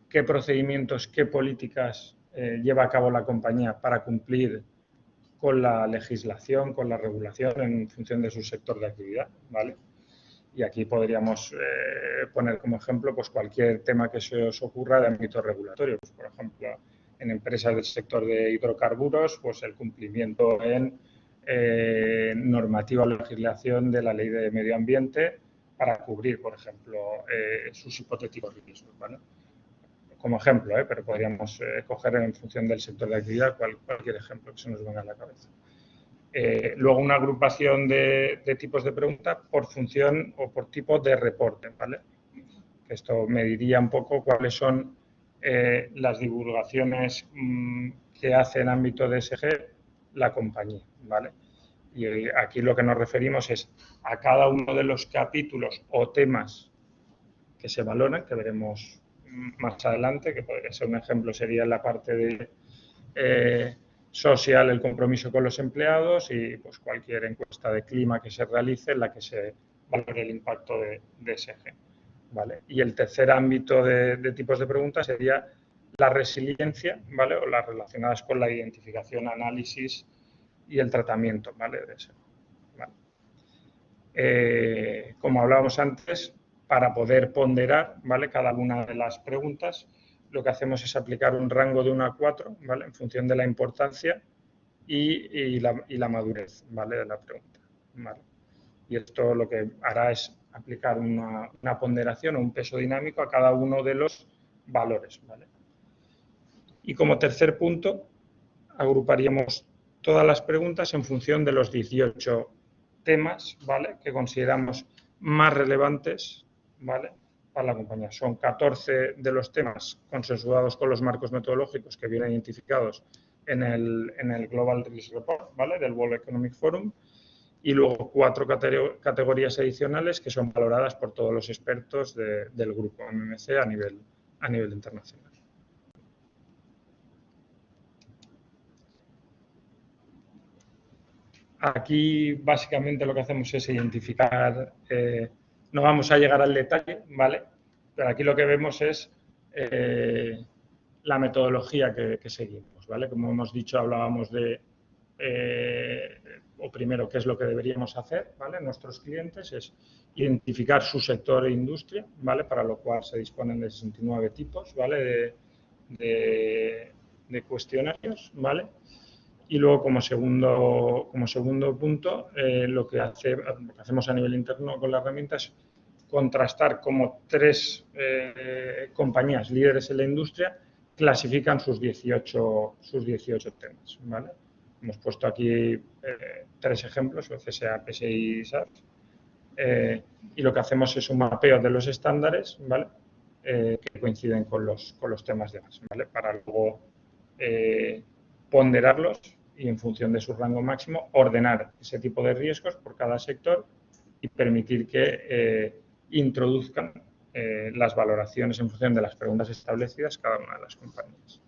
Speaker 4: qué procedimientos, qué políticas lleva a cabo la compañía para cumplir con la legislación, con la regulación en función de su sector de actividad, ¿vale? Y aquí podríamos poner como ejemplo pues cualquier tema que se os ocurra de ámbito regulatorio. Pues, por ejemplo, en empresas del sector de hidrocarburos, pues el cumplimiento en normativa o legislación de la Ley de Medio Ambiente para cubrir, por ejemplo, sus hipotéticos riesgos, ¿vale? Como ejemplo, pero podríamos coger en función del sector de actividad cualquier ejemplo que se nos venga a la cabeza. Luego una agrupación de tipos de preguntas por función o por tipo de reporte, ¿vale? Esto mediría un poco cuáles son las divulgaciones que hace en ámbito de ESG la compañía, ¿vale? Y aquí lo que nos referimos es a cada uno de los capítulos o temas que se valoran, que veremos más adelante, que podría ser un ejemplo, sería la parte de social, el compromiso con los empleados y pues, cualquier encuesta de clima que se realice en la que se valore el impacto de ESG. ¿Vale? Y el tercer ámbito de tipos de preguntas sería la resiliencia, ¿vale? O las relacionadas con la identificación, análisis y el tratamiento, ¿vale? De ESG. ¿Vale? Como hablábamos antes, para poder ponderar, ¿vale? Cada una de las preguntas, lo que hacemos es aplicar un rango de 1 a 4, ¿vale? En función de la importancia y la madurez, ¿vale? De la pregunta, ¿vale? Y esto lo que hará es aplicar una ponderación o un peso dinámico a cada uno de los valores, ¿vale? Y como tercer punto, agruparíamos todas las preguntas en función de los 18 temas, ¿vale? Que consideramos más relevantes, ¿vale? Para la compañía. Son 14 de los temas consensuados con los marcos metodológicos que vienen identificados en el Global Risk Report, ¿vale? Del World Economic Forum. Y luego 4 categorías adicionales que son valoradas por todos los expertos del grupo MMC a nivel internacional. Aquí básicamente lo que hacemos es identificar, no vamos a llegar al detalle, ¿vale? Pero aquí lo que vemos es la metodología que seguimos, ¿vale? Como hemos dicho, hablábamos de, o primero, qué es lo que deberíamos hacer, ¿vale? Nuestros clientes es identificar su sector e industria, ¿vale? Para lo cual se disponen de 69 tipos, ¿vale? De cuestionarios, ¿vale? Y luego, como segundo punto, lo que hacemos a nivel interno con la herramienta es contrastar cómo 3 compañías líderes en la industria clasifican sus 18 temas, ¿vale? Hemos puesto aquí 3 ejemplos, CSA, PSI y SAT, y lo que hacemos es un mapeo de los estándares, ¿vale? Que coinciden con los temas de base, ¿vale? Para luego ponderarlos y en función de su rango máximo ordenar ese tipo de riesgos por cada sector y permitir que introduzcan las valoraciones en función de las preguntas establecidas cada una de las compañías.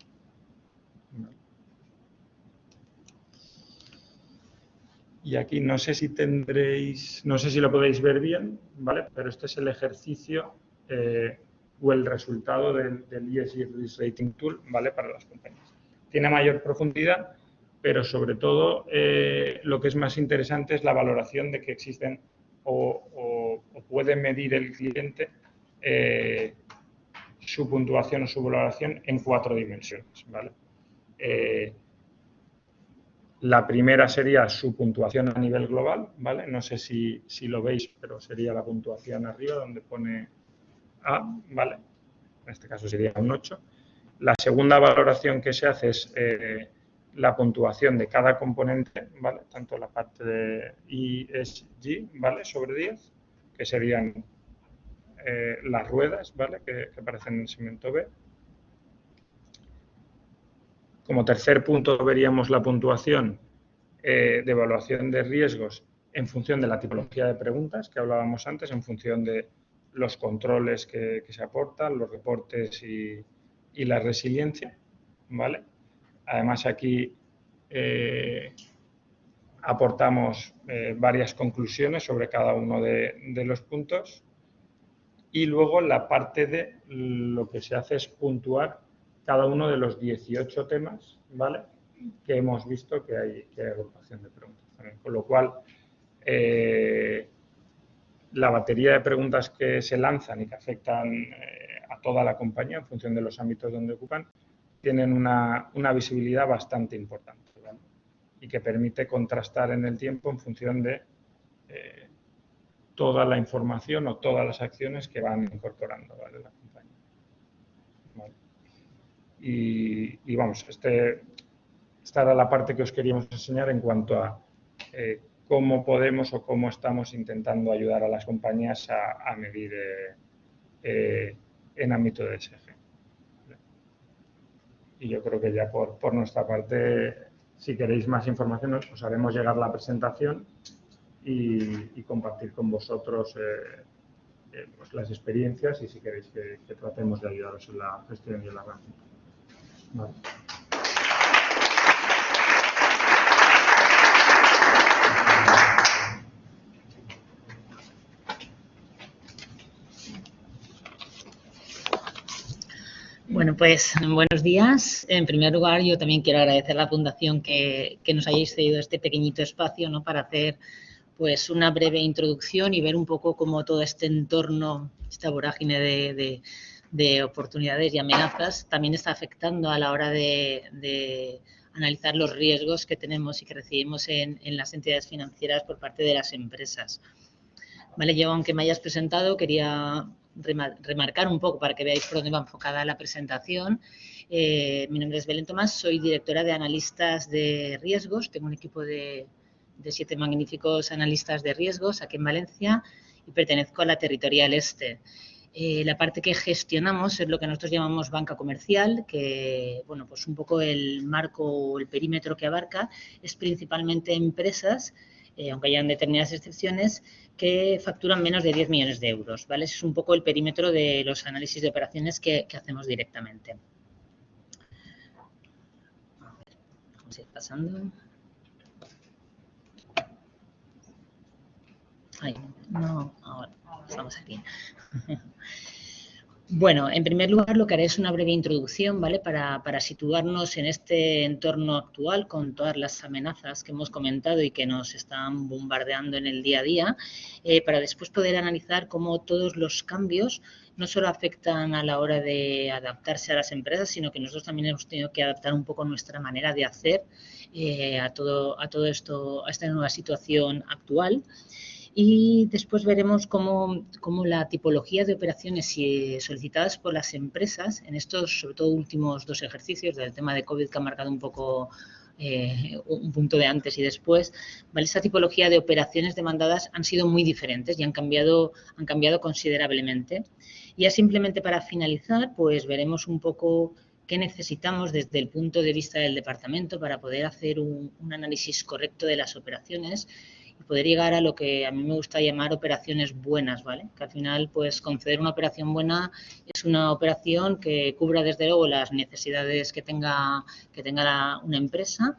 Speaker 4: Y aquí no sé si lo podéis ver bien, ¿vale? Pero este es el ejercicio o el resultado del ESG Risk Rating Tool, ¿vale? Para las compañías. Tiene mayor profundidad, pero sobre todo lo que es más interesante es la valoración de que existen o puede medir el cliente su puntuación o su valoración en 4 dimensiones, ¿vale? La primera sería su puntuación a nivel global, ¿vale? No sé si lo veis, pero sería la puntuación arriba donde pone A, ¿vale? En este caso sería un 8. La segunda valoración que se hace es la puntuación de cada componente, ¿vale? Tanto la parte de ESG, ¿vale? Sobre 10, que serían las ruedas, ¿vale? Que aparecen en el segmento B. Como tercer punto veríamos la puntuación de evaluación de riesgos en función de la tipología de preguntas que hablábamos antes, en función de los controles que se aportan, los reportes y la resiliencia, ¿vale? Además, aquí aportamos varias conclusiones sobre cada uno de los puntos y luego la parte de lo que se hace es puntuar cada uno de los 18 temas, ¿vale? Que hemos visto que hay agrupación de preguntas también. Con lo cual, la batería de preguntas que se lanzan y que afectan a toda la compañía en función de los ámbitos donde ocupan, tienen una visibilidad bastante importante, ¿vale? Y que permite contrastar en el tiempo en función de toda la información o todas las acciones que van incorporando, ¿vale? La compañía, ¿vale? Y vamos, esta era la parte que os queríamos enseñar en cuanto a cómo podemos o cómo estamos intentando ayudar a las compañías a medir en ámbito de ESG. Y yo creo que ya por nuestra parte, si queréis más información, os haremos llegar la presentación y compartir con vosotros pues las experiencias y si queréis que tratemos de ayudaros en la gestión y en la herramienta. Vale.
Speaker 5: Bueno, pues buenos días. En primer lugar, yo también quiero agradecer a la Fundación que nos hayáis cedido este pequeñito espacio, ¿no?, para hacer pues una breve introducción y ver un poco cómo todo este entorno, esta vorágine de oportunidades y amenazas también está afectando a la hora de analizar los riesgos que tenemos y que recibimos en las entidades financieras por parte de las empresas. Vale, yo, aunque me hayas presentado, quería remarcar un poco para que veáis por dónde va enfocada la presentación. Mi nombre es Belén Tomás, soy directora de analistas de riesgos. Tengo un equipo de 7 magníficos analistas de riesgos aquí en Valencia y pertenezco a la Territorial Este. La parte que gestionamos es lo que nosotros llamamos banca comercial, que, bueno, pues un poco el marco o el perímetro que abarca es principalmente empresas, aunque hayan determinadas excepciones, que facturan menos de 10 millones de euros, ¿vale? Ese es un poco el perímetro de los análisis de operaciones que hacemos directamente. A ver, vamos a ir pasando. Ay, no, ahora estamos aquí. Bueno, en primer lugar lo que haré es una breve introducción, ¿vale?, para situarnos en este entorno actual con todas las amenazas que hemos comentado y que nos están bombardeando en el día a día, para después poder analizar cómo todos los cambios no solo afectan a la hora de adaptarse a las empresas, sino que nosotros también hemos tenido que adaptar un poco nuestra manera de hacer a todo esto, a esta nueva situación actual. Y después veremos cómo la tipología de operaciones solicitadas por las empresas en estos, sobre todo, últimos 2 ejercicios del tema de COVID, que ha marcado un poco un punto de antes y después, ¿vale? Esa tipología de operaciones demandadas han sido muy diferentes y han cambiado considerablemente. Y ya simplemente para finalizar, pues veremos un poco qué necesitamos desde el punto de vista del departamento para poder hacer un análisis correcto de las operaciones y poder llegar a lo que a mí me gusta llamar operaciones buenas, ¿vale? Que al final, pues, conceder una operación buena es una operación que cubra, desde luego, las necesidades que tenga una empresa,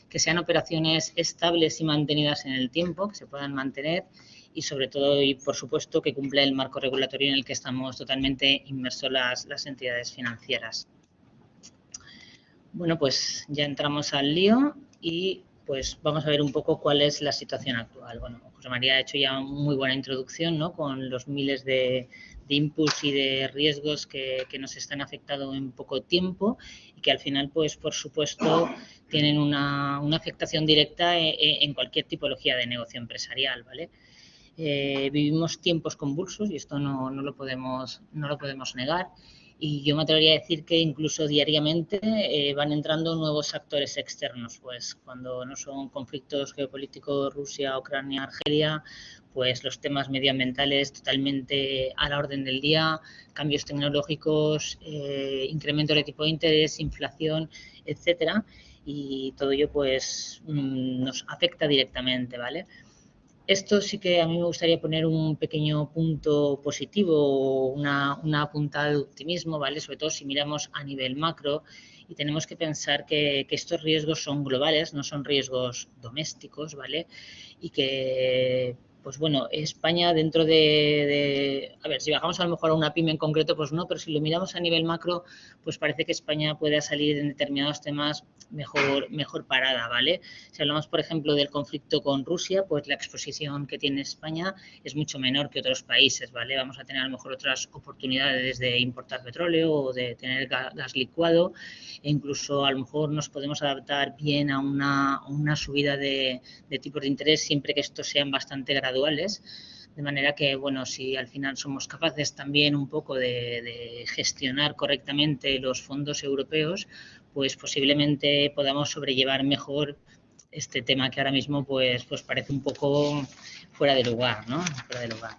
Speaker 5: que sean operaciones estables y mantenidas en el tiempo, que se puedan mantener y, sobre todo, y por supuesto, que cumpla el marco regulatorio en el que estamos totalmente inmersos las entidades financieras. Bueno, pues ya entramos al lío y pues vamos a ver un poco cuál es la situación actual. Bueno, José María ha hecho ya muy buena introducción, ¿no?, con los miles de inputs y de riesgos que nos están afectando en poco tiempo y que al final, pues por supuesto, tienen una afectación directa en cualquier tipología de negocio empresarial, ¿vale? Vivimos tiempos convulsos y esto no lo podemos negar. Y yo me atrevería a decir que incluso diariamente van entrando nuevos actores externos, pues cuando no son conflictos geopolíticos, Rusia, Ucrania, Argelia, pues los temas medioambientales totalmente a la orden del día, cambios tecnológicos, incremento de tipo de interés, inflación, etcétera, y todo ello pues nos afecta directamente, ¿vale? Esto sí que a mí me gustaría poner un pequeño punto positivo, una puntada de optimismo, ¿vale? Sobre todo si miramos a nivel macro y tenemos que pensar que estos riesgos son globales, no son riesgos domésticos, ¿vale? Y que, pues bueno, España dentro a ver, si bajamos a lo mejor a una pyme en concreto, pues no, pero si lo miramos a nivel macro, pues parece que España puede salir en determinados temas mejor parada, ¿vale? Si hablamos, por ejemplo, del conflicto con Rusia, pues la exposición que tiene España es mucho menor que otros países, ¿vale? Vamos a tener a lo mejor otras oportunidades de importar petróleo o de tener gas licuado e incluso a lo mejor nos podemos adaptar bien a una subida de tipos de interés siempre que estos sean bastante graduales. De manera que, bueno, si al final somos capaces también un poco de gestionar correctamente los fondos europeos, pues posiblemente podamos sobrellevar mejor este tema que ahora mismo pues parece un poco fuera de lugar, ¿no? Fuera de lugar.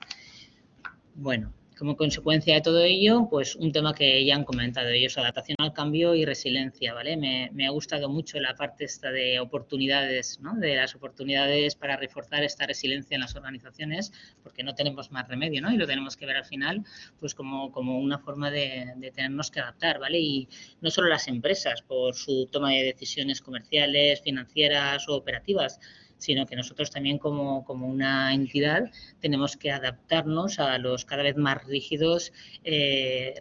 Speaker 5: Bueno, como consecuencia de todo ello, pues un tema que ya han comentado ellos, adaptación al cambio y resiliencia, ¿vale? Me ha gustado mucho la parte esta de oportunidades, ¿no? De las oportunidades para reforzar esta resiliencia en las organizaciones, porque no tenemos más remedio, ¿no? Y lo tenemos que ver al final, pues como una forma de tenernos que adaptar, ¿vale? Y no solo las empresas por su toma de decisiones comerciales, financieras o operativas, sino que nosotros también como una entidad tenemos que adaptarnos a los cada vez más rígidos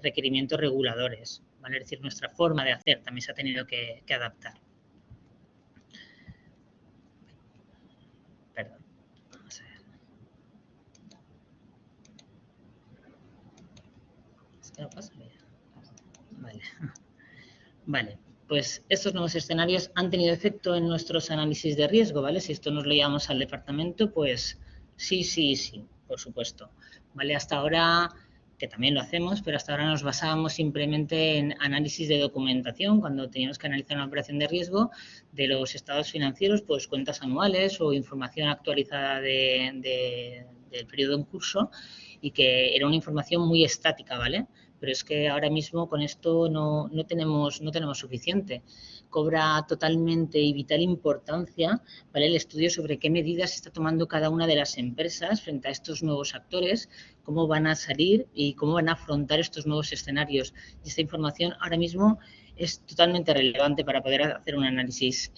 Speaker 5: requerimientos reguladores, ¿vale? ¿vale? Es decir, nuestra forma de hacer también se ha tenido que adaptar. Perdón. Vamos a ver. Es que no pasa, mira. Vale. Vale. Pues estos nuevos escenarios han tenido efecto en nuestros análisis de riesgo, ¿vale? Si esto nos lo llevamos al departamento, pues sí, por supuesto. ¿Vale? Hasta ahora, que también lo hacemos, pero hasta ahora nos basábamos simplemente en análisis de documentación, cuando teníamos que analizar una operación de riesgo de los estados financieros, pues cuentas anuales o información actualizada del periodo en curso, y que era una información muy estática, ¿vale? Pero es que ahora mismo con esto no tenemos suficiente. Cobra totalmente y vital importancia, ¿vale?, el estudio sobre qué medidas está tomando cada una de las empresas frente a estos nuevos actores, cómo van a salir y cómo van a afrontar estos nuevos escenarios. Y esta información ahora mismo es totalmente relevante para poder hacer un análisis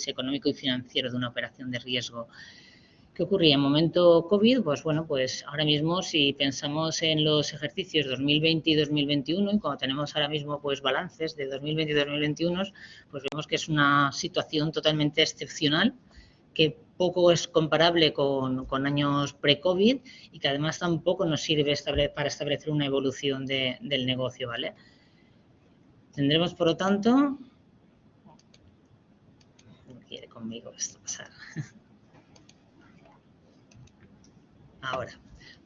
Speaker 5: económico y financiero de una operación de riesgo. ¿Qué ocurría? En momento COVID, pues bueno, pues ahora mismo si pensamos en los ejercicios 2020 y 2021, y cuando tenemos ahora mismo pues balances de 2020 y 2021, pues vemos que es una situación totalmente excepcional, que poco es comparable con años pre-COVID y que además tampoco nos sirve para establecer una evolución del negocio, ¿vale? Tendremos, por lo tanto... No quiere conmigo esto pasar. Ahora,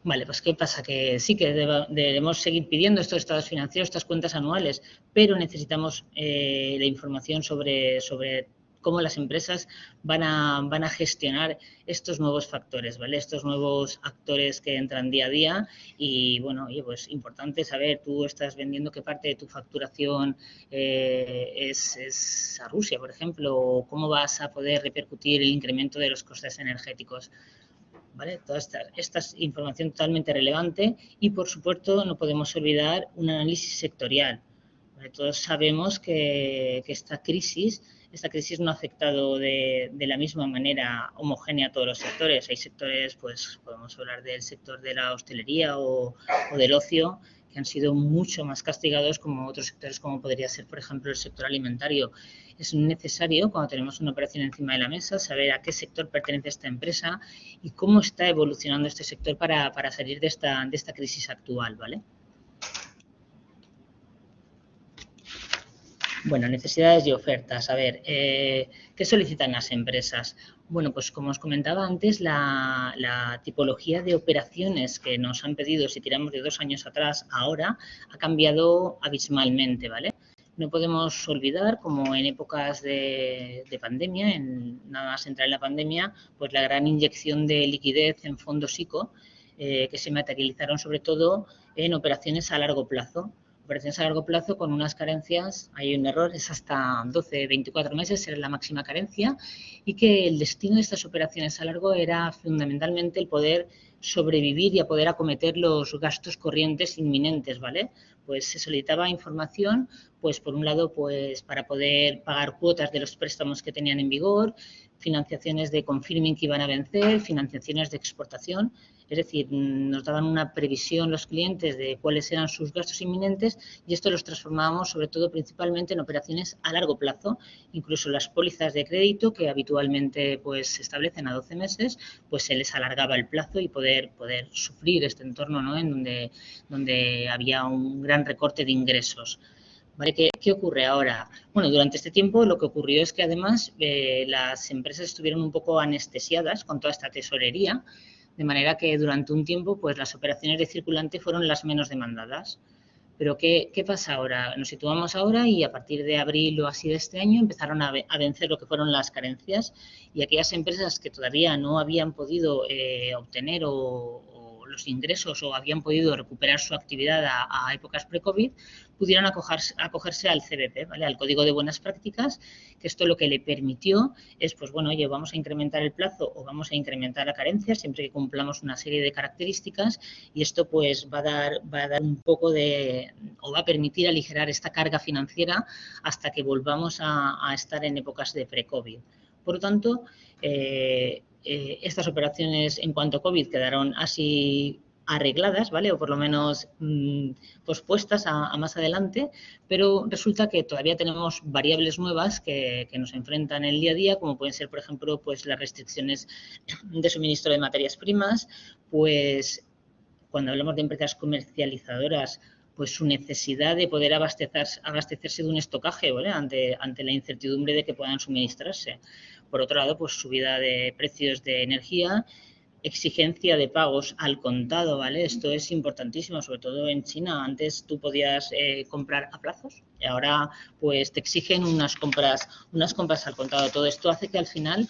Speaker 5: vale, pues ¿qué pasa? Que sí que debemos seguir pidiendo estos estados financieros, estas cuentas anuales, pero necesitamos la información sobre cómo las empresas van a gestionar estos nuevos factores, ¿vale? Estos nuevos actores que entran día a día y, bueno, oye, pues importante saber, tú estás vendiendo qué parte de tu facturación es a Rusia, por ejemplo, o cómo vas a poder repercutir el incremento de los costes energéticos. ¿Vale? Toda esta es información totalmente relevante y, por supuesto, no podemos olvidar un análisis sectorial. ¿Vale? Todos sabemos que esta crisis no ha afectado de la misma manera homogénea a todos los sectores. Hay sectores, pues podemos hablar del sector de la hostelería o del ocio, que han sido mucho más castigados como otros sectores, como podría ser, por ejemplo, el sector alimentario. Es necesario, cuando tenemos una operación encima de la mesa, saber a qué sector pertenece esta empresa y cómo está evolucionando este sector para salir de esta crisis actual, ¿vale? Bueno, necesidades y ofertas. A ver, ¿qué solicitan las empresas? Bueno, pues como os comentaba antes, la tipología de operaciones que nos han pedido, si tiramos de 2 años atrás, ahora ha cambiado abismalmente, ¿vale? No podemos olvidar, como en épocas de pandemia, nada más entrar en la pandemia, pues la gran inyección de liquidez en fondos ICO, que se materializaron sobre todo en operaciones a largo plazo. Operaciones a largo plazo con unas carencias, hay un error, es hasta 12, 24 meses, era la máxima carencia, y que el destino de estas operaciones a largo era fundamentalmente el poder sobrevivir y a poder acometer los gastos corrientes inminentes, ¿vale? Pues se solicitaba información, pues por un lado, pues para poder pagar cuotas de los préstamos que tenían en vigor, financiaciones de confirming que iban a vencer, financiaciones de exportación. Es decir, nos daban una previsión los clientes de cuáles eran sus gastos inminentes y esto los transformábamos sobre todo principalmente en operaciones a largo plazo. Incluso las pólizas de crédito que habitualmente pues se establecen a 12 meses, pues se les alargaba el plazo y poder sufrir este entorno, ¿no?, en donde había un gran recorte de ingresos. ¿Vale? ¿Qué ocurre ahora? Bueno, durante este tiempo lo que ocurrió es que además las empresas estuvieron un poco anestesiadas con toda esta tesorería, de manera que durante un tiempo pues las operaciones de circulante fueron las menos demandadas. Pero ¿qué pasa ahora? Nos situamos ahora y a partir de abril o así de este año empezaron a vencer lo que fueron las carencias y aquellas empresas que todavía no habían podido obtener los ingresos o habían podido recuperar su actividad a épocas pre-COVID, pudieron acogerse al CBP, ¿vale?, al Código de Buenas Prácticas, que esto lo que le permitió es, pues bueno, oye, vamos a incrementar el plazo o vamos a incrementar la carencia siempre que cumplamos una serie de características y esto pues va a dar un poco o va a permitir aligerar esta carga financiera hasta que volvamos a estar en épocas de pre-COVID. Por lo tanto, estas operaciones en cuanto a COVID quedaron así arregladas, ¿vale? O por lo menos pospuestas a más adelante, pero resulta que todavía tenemos variables nuevas que nos enfrentan en el día a día, como pueden ser, por ejemplo, pues las restricciones de suministro de materias primas, pues cuando hablamos de empresas comercializadoras, pues su necesidad de poder abastecerse de un estocaje, ¿vale? ante la incertidumbre de que puedan suministrarse. Por otro lado, pues subida de precios de energía, exigencia de pagos al contado, ¿vale? Esto es importantísimo, sobre todo en China. Antes tú podías comprar a plazos y ahora pues te exigen unas compras al contado. Todo esto hace que al final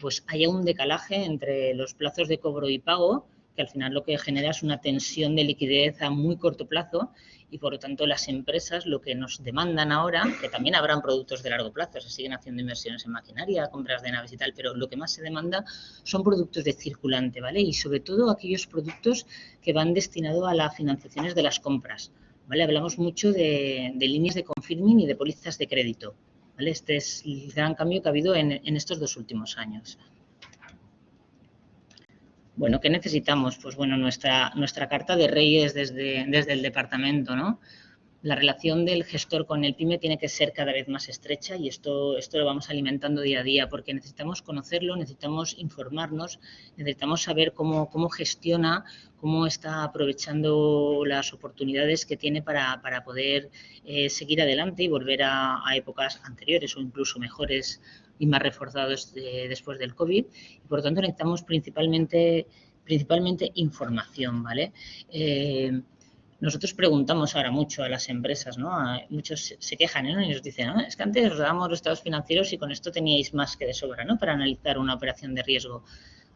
Speaker 5: pues haya un decalaje entre los plazos de cobro y pago, que al final lo que genera es una tensión de liquidez a muy corto plazo y por lo tanto las empresas lo que nos demandan ahora, que también habrán productos de largo plazo, se siguen haciendo inversiones en maquinaria, compras de naves y tal, pero lo que más se demanda son productos de circulante, ¿vale? Y sobre todo aquellos productos que van destinados a las financiaciones de las compras, ¿vale? Hablamos mucho de líneas de confirming y de pólizas de crédito, ¿vale? Este es el gran cambio que ha habido en estos 2 últimos años. Bueno, ¿qué necesitamos? Pues bueno, nuestra carta de reyes desde el departamento, ¿no? La relación del gestor con el PYME tiene que ser cada vez más estrecha y esto lo vamos alimentando día a día porque necesitamos conocerlo, necesitamos informarnos, necesitamos saber cómo gestiona, cómo está aprovechando las oportunidades que tiene para poder seguir adelante y volver a épocas anteriores o incluso mejores y más reforzados después del COVID. Y por lo tanto necesitamos principalmente información, ¿vale? Nosotros preguntamos ahora mucho a las empresas, ¿no? Muchos se quejan, ¿no? Y nos dicen, ¿no? Es que antes os dábamos los estados financieros y con esto teníais más que de sobra, ¿no? Para analizar una operación de riesgo.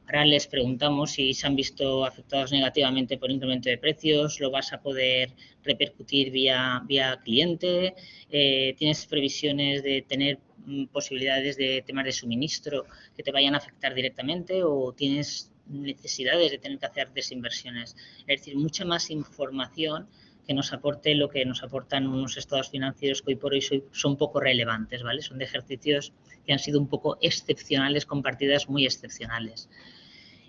Speaker 5: Ahora les preguntamos si se han visto afectados negativamente por incremento de precios, lo vas a poder repercutir vía cliente, tienes previsiones de tener posibilidades de temas de suministro que te vayan a afectar directamente o tienes necesidades de tener que hacer desinversiones. Es decir, mucha más información que nos aporte lo que nos aportan unos estados financieros que hoy por hoy son poco relevantes, ¿vale? Son de ejercicios que han sido un poco excepcionales, con partidas muy excepcionales.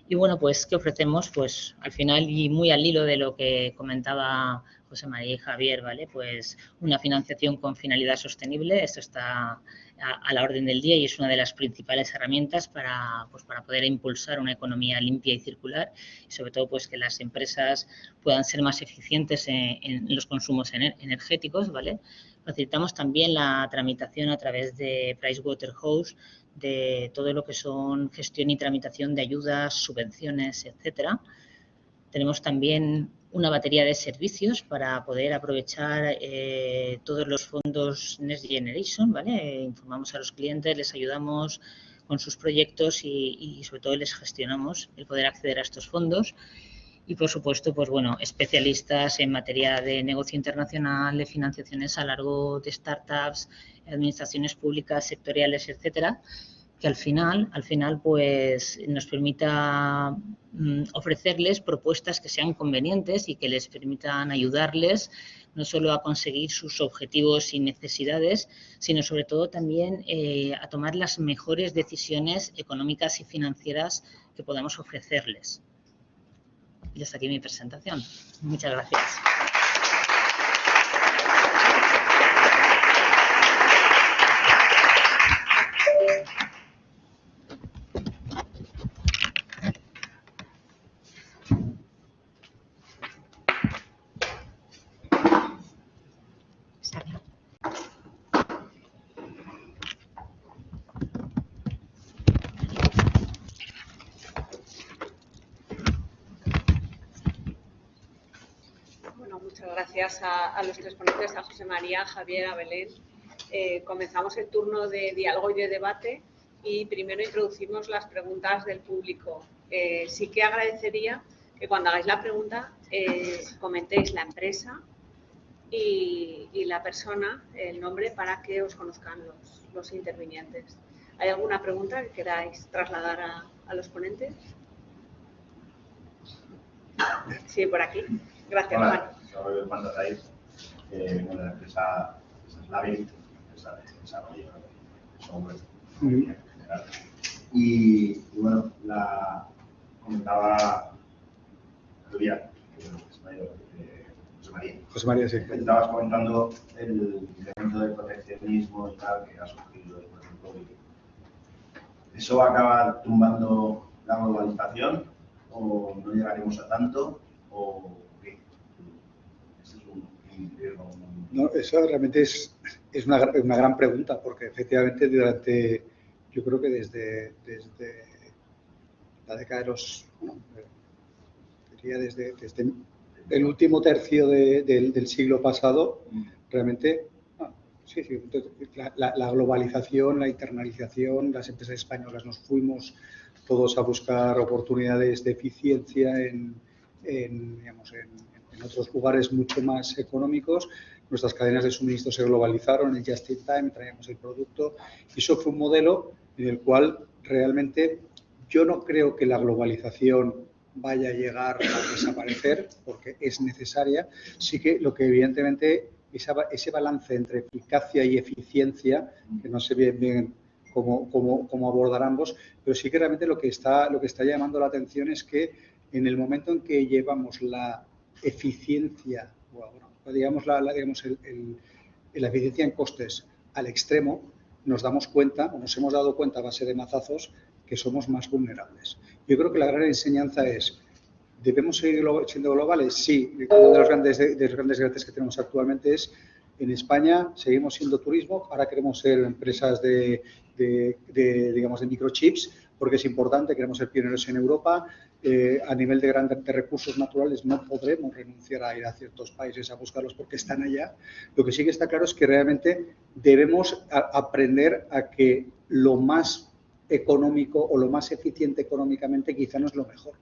Speaker 5: Y bueno, pues, ¿qué ofrecemos? Pues al final, y muy al hilo de lo que comentaba José María y Javier, ¿vale? Pues una financiación con finalidad sostenible, esto está a la orden del día y es una de las principales herramientas para poder impulsar una economía limpia y circular y sobre todo pues que las empresas puedan ser más eficientes en los consumos energéticos, ¿vale? Facilitamos también la tramitación a través de Pricewaterhouse de todo lo que son gestión y tramitación de ayudas, subvenciones, etcétera. Tenemos también una batería de servicios para poder aprovechar todos los fondos Next Generation, ¿vale? Informamos a los clientes, les ayudamos con sus proyectos y sobre todo les gestionamos el poder acceder a estos fondos. Y, por supuesto, pues bueno, especialistas en materia de negocio internacional, de financiaciones a largo de startups, administraciones públicas, sectoriales, etcétera, que al final pues nos permita ofrecerles propuestas que sean convenientes y que les permitan ayudarles no solo a conseguir sus objetivos y necesidades, sino sobre todo también a tomar las mejores decisiones económicas y financieras que podamos ofrecerles. Y hasta aquí mi presentación. Muchas gracias.
Speaker 2: Muchas gracias a los tres ponentes, a José María, a Javier, a Belén. Comenzamos el turno de diálogo y de debate y primero introducimos las preguntas del público. Sí que agradecería que cuando hagáis la pregunta comentéis la empresa y la persona, el nombre, para que os conozcan los intervinientes. ¿Hay alguna pregunta que queráis trasladar a los ponentes? Sí, por aquí. Gracias, Juan.
Speaker 6: Soy Juan Raiz, vengo de la empresa Slavin, empresa de desarrollo de software en general. Y bueno, comentaba Julián, José María.
Speaker 3: José María, sí.
Speaker 6: Estabas comentando el incremento del proteccionismo y tal que ha surgido después del COVID. ¿Eso va a acabar tumbando la globalización o no llegaremos a tanto o qué? Ese es un riesgo.
Speaker 3: No, eso realmente es una gran pregunta, porque efectivamente yo creo que desde la década de los, diría desde el último tercio del siglo pasado, realmente, sí, la globalización, la internalización, las empresas españolas nos fuimos todos a buscar oportunidades de eficiencia en otros lugares mucho más económicos. Nuestras cadenas de suministro se globalizaron, el just in time, traíamos el producto. Y eso fue un modelo en el cual realmente yo no creo que la globalización vaya a llegar a desaparecer, porque es necesaria. Sí que lo que evidentemente ese balance entre eficacia y eficiencia, que no sé bien cómo abordar ambos, pero sí que realmente lo que está llamando la atención es que en el momento en que llevamos la eficiencia, digamos la eficiencia en costes al extremo, nos damos cuenta, o nos hemos dado cuenta a base de mazazos, que somos más vulnerables. Yo creo que la gran enseñanza es, ¿debemos seguir siendo globales? Sí. Uno de los grandes debates que tenemos actualmente es, en España seguimos siendo turismo, ahora queremos ser empresas de microchips, porque es importante, queremos ser pioneros en Europa. A nivel de recursos naturales no podremos renunciar a ir a ciertos países a buscarlos porque están allá. Lo que sí que está claro es que realmente debemos aprender a que lo más económico o lo más eficiente económicamente quizá no es lo mejor.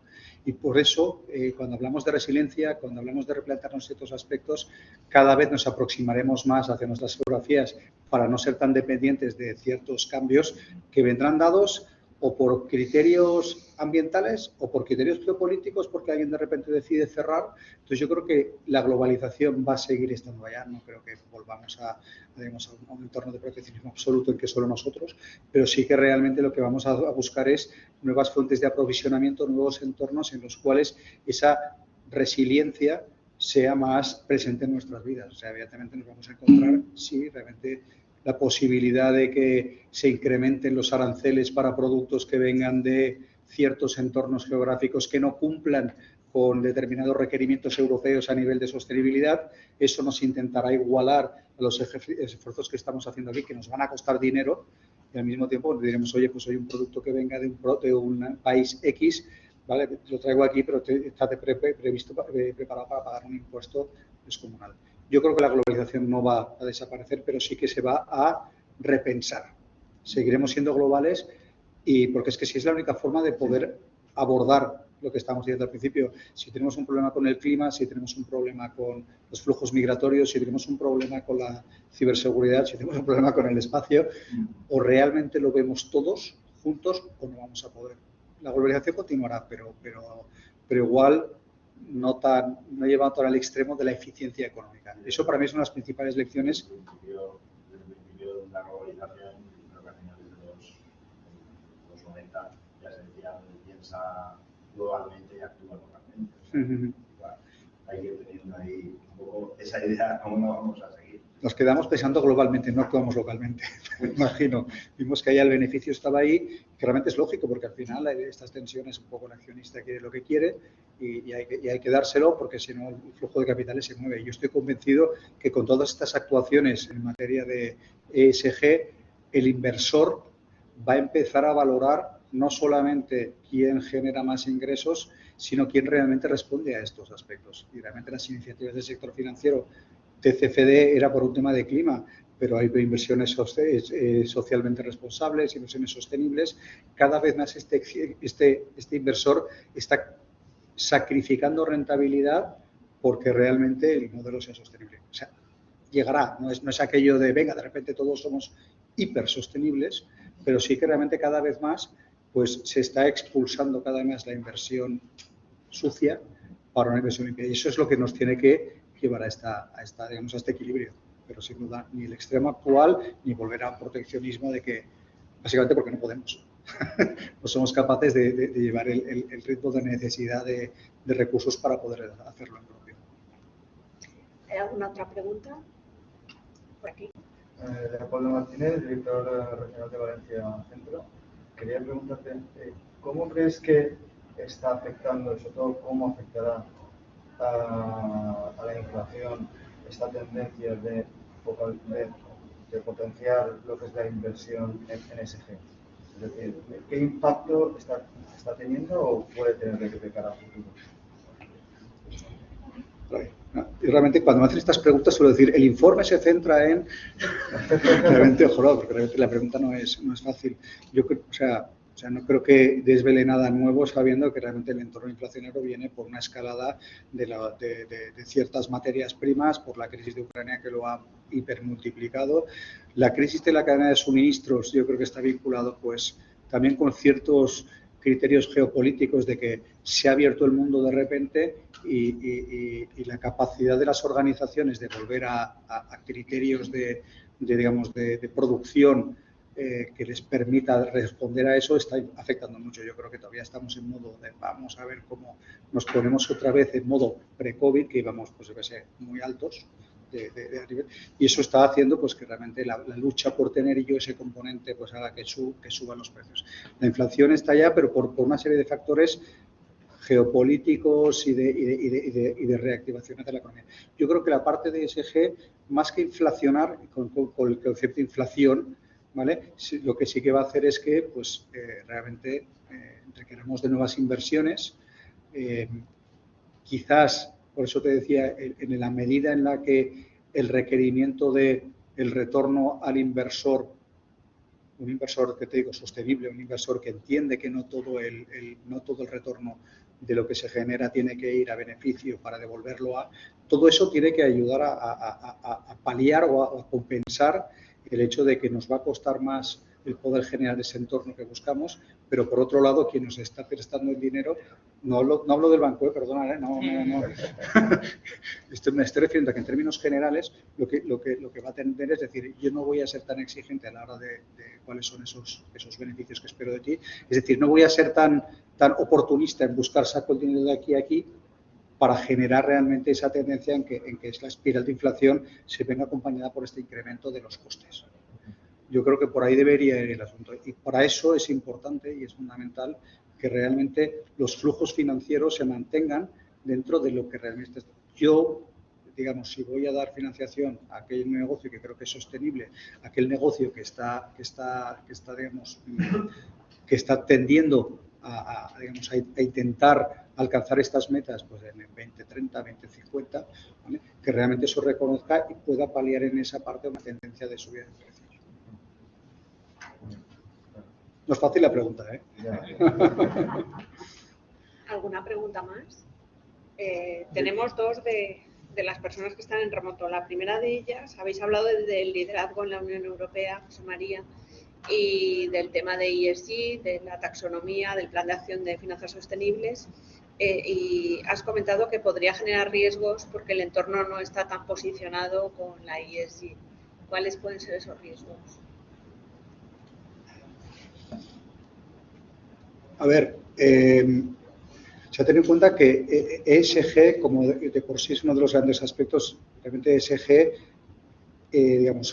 Speaker 3: Y por eso, cuando hablamos de resiliencia, cuando hablamos de replantearnos ciertos aspectos, cada vez nos aproximaremos más hacia nuestras geografías para no ser tan dependientes de ciertos cambios que vendrán dados o por criterios ambientales o por criterios geopolíticos, porque alguien de repente decide cerrar. Entonces yo creo que la globalización va a seguir estando allá. No creo que volvamos a un entorno de proteccionismo absoluto en que solo nosotros, pero sí que realmente lo que vamos a buscar es nuevas fuentes de aprovisionamiento, nuevos entornos en los cuales esa resiliencia sea más presente en nuestras vidas. O sea, evidentemente nos vamos a encontrar, sí, realmente la posibilidad de que se incrementen los aranceles para productos que vengan de ciertos entornos geográficos que no cumplan con determinados requerimientos europeos a nivel de sostenibilidad. Eso nos intentará igualar a los esfuerzos que estamos haciendo aquí, que nos van a costar dinero, y al mismo tiempo diremos, oye, pues hoy un producto que venga de un país X, ¿vale? Lo traigo aquí, pero está preparado para pagar un impuesto descomunal. Yo creo que la globalización no va a desaparecer, pero sí que se va a repensar. Seguiremos siendo globales, y porque es que sí es la única forma de poder abordar lo que estamos diciendo al principio. Si tenemos un problema con el clima, si tenemos un problema con los flujos migratorios, si tenemos un problema con la ciberseguridad, si tenemos un problema con el espacio, o realmente lo vemos todos juntos o no vamos a poder. La globalización continuará, pero igual no lleva tan al extremo de la eficiencia económica. Eso para mí son las principales lecciones.
Speaker 6: Desde el principio de la globalización, creo que a finales de los 90 ya se decía, piensa globalmente y actúa localmente. O sea, igual, hay que tener ahí un poco esa idea, cómo no vamos a seguir.
Speaker 3: Nos quedamos pensando globalmente, no actuamos localmente, me imagino. Vimos que allá el beneficio estaba ahí, que realmente es lógico, porque al final estas tensiones, un poco el accionista quiere lo que quiere y hay que dárselo, porque si no el flujo de capitales se mueve. Yo estoy convencido que con todas estas actuaciones en materia de ESG, el inversor va a empezar a valorar no solamente quién genera más ingresos, sino quién realmente responde a estos aspectos. Y realmente las iniciativas del sector financiero, TCFD era por un tema de clima, pero hay inversiones socialmente responsables, inversiones sostenibles. Cada vez más este inversor está sacrificando rentabilidad porque realmente el modelo sea sostenible. O sea, llegará, no es aquello de, venga, de repente todos somos hipersostenibles, pero sí que realmente cada vez más pues se está expulsando cada vez más la inversión sucia para una inversión limpia. Y eso es lo que nos tiene que llevar a este equilibrio. Pero sin duda, ni el extremo actual, ni volver a proteccionismo de que, básicamente porque no podemos. no somos capaces de llevar el ritmo de necesidad de recursos para poder hacerlo en propio.
Speaker 2: ¿Hay alguna otra pregunta? Por aquí.
Speaker 7: Leopoldo Martínez, director regional de Valencia Centro. Quería preguntarte, ¿cómo crees que está afectando, sobre todo cómo afectará a la inflación esta tendencia de potenciar lo que es la inversión en ESG? Es decir, ¿qué impacto está teniendo o puede tener de cara a futuro?
Speaker 3: Y realmente cuando me hacen estas preguntas suelo decir, el informe se centra en... realmente, ojalá, porque realmente la pregunta no es fácil. Yo creo, o sea, no creo que desvele nada nuevo sabiendo que realmente el entorno inflacionario viene por una escalada de ciertas materias primas, por la crisis de Ucrania que lo ha hipermultiplicado. La crisis de la cadena de suministros yo creo que está vinculado pues también con ciertos criterios geopolíticos de que se ha abierto el mundo de repente y la capacidad de las organizaciones de volver a criterios de producción que les permita responder a eso está afectando mucho. Yo creo que todavía estamos en modo de vamos a ver cómo nos ponemos otra vez en modo pre-COVID, que íbamos pues yo que sé, muy altos de nivel, y eso está haciendo pues que realmente la lucha por tener yo ese componente pues haga que suban los precios. La inflación está ya, pero por una serie de factores geopolíticos y de reactivación de la economía. Yo creo que la parte de ESG, más que inflacionar con el concepto de inflación, ¿vale? Lo que sí que va a hacer es que pues, realmente requeramos de nuevas inversiones, quizás, por eso te decía, en la medida en la que el requerimiento del retorno al inversor, un inversor que te digo sostenible, un inversor que entiende que no todo el retorno de lo que se genera tiene que ir a beneficio para devolverlo todo eso tiene que ayudar a paliar o a compensar el hecho de que nos va a costar más el poder generar ese entorno que buscamos, pero por otro lado, quien nos está prestando el dinero, no hablo del banco, perdona, no. Me estoy refiriendo a que en términos generales lo que va a tener es decir, yo no voy a ser tan exigente a la hora de cuáles son esos beneficios que espero de ti, es decir, no voy a ser tan oportunista en buscar saco el dinero de aquí a aquí para generar realmente esa tendencia en que es la espiral de inflación se venga acompañada por este incremento de los costes. Yo creo que por ahí debería ir el asunto. Y para eso es importante y es fundamental que realmente los flujos financieros se mantengan dentro de lo que realmente... Yo, digamos, si voy a dar financiación a aquel negocio que creo que es sostenible, a aquel negocio que está tendiendo a intentar alcanzar estas metas pues en 2030, 2050, ¿vale? Que realmente eso reconozca y pueda paliar en esa parte una tendencia de subida de precios. No es fácil la pregunta, ¿eh?
Speaker 2: ¿Alguna pregunta más? Tenemos dos de las personas que están en remoto. La primera de ellas, habéis hablado del liderazgo en la Unión Europea, José María, y del tema de ESG, de la taxonomía, del plan de acción de finanzas sostenibles. Y has comentado que podría generar riesgos porque el entorno no está tan posicionado con la ESG. ¿Cuáles pueden ser esos riesgos?
Speaker 3: A ver, se ha tenido en cuenta que ESG, como de por sí es uno de los grandes aspectos, realmente ESG,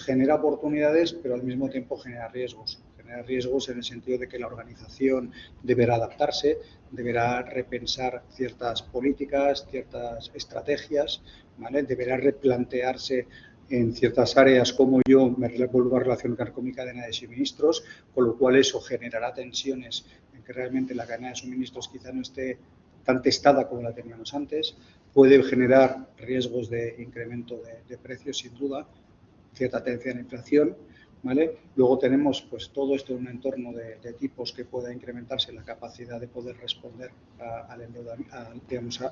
Speaker 3: genera oportunidades, pero al mismo tiempo genera riesgos. Genera riesgos en el sentido de que la organización deberá adaptarse, deberá repensar ciertas políticas, ciertas estrategias, ¿vale? Deberá replantearse en ciertas áreas como yo me vuelvo a relacionar con mi cadena de suministros, con lo cual eso generará tensiones en que realmente la cadena de suministros quizá no esté tan testada como la teníamos antes, puede generar riesgos de incremento de precios sin duda, cierta tendencia en la inflación, ¿vale? Luego tenemos pues todo esto en un entorno de tipos que pueda incrementarse la capacidad de poder responder a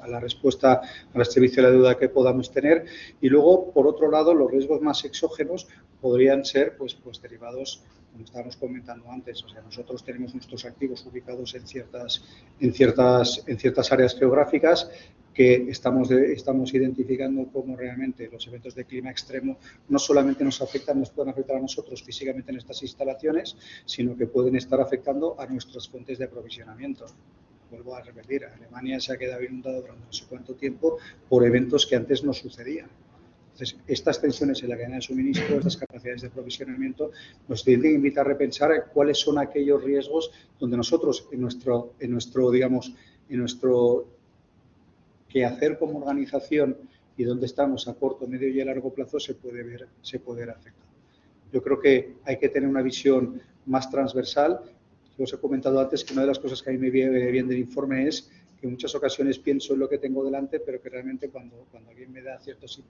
Speaker 3: la respuesta al servicio de la deuda que podamos tener, y luego por otro lado los riesgos más exógenos podrían ser pues derivados, como estábamos comentando antes, o sea, nosotros tenemos nuestros activos ubicados en ciertas áreas geográficas que estamos identificando cómo realmente los eventos de clima extremo no solamente nos pueden afectar a nosotros físicamente en estas instalaciones, sino que pueden estar afectando a nuestras fuentes de aprovisionamiento. Vuelvo a repetir, Alemania se ha quedado inundado durante no sé cuánto tiempo por eventos que antes no sucedían. Entonces, estas tensiones en la cadena de suministro, estas capacidades de aprovisionamiento, nos tienen que invitar a repensar cuáles son aquellos riesgos donde nosotros, en nuestro quehacer como organización y donde estamos a corto, medio y a largo plazo, se puede ver afectado. Yo creo que hay que tener una visión más transversal. Os he comentado antes que una de las cosas que a mí me viene bien del informe es que en muchas ocasiones pienso en lo que tengo delante, pero que realmente cuando alguien me da ciertos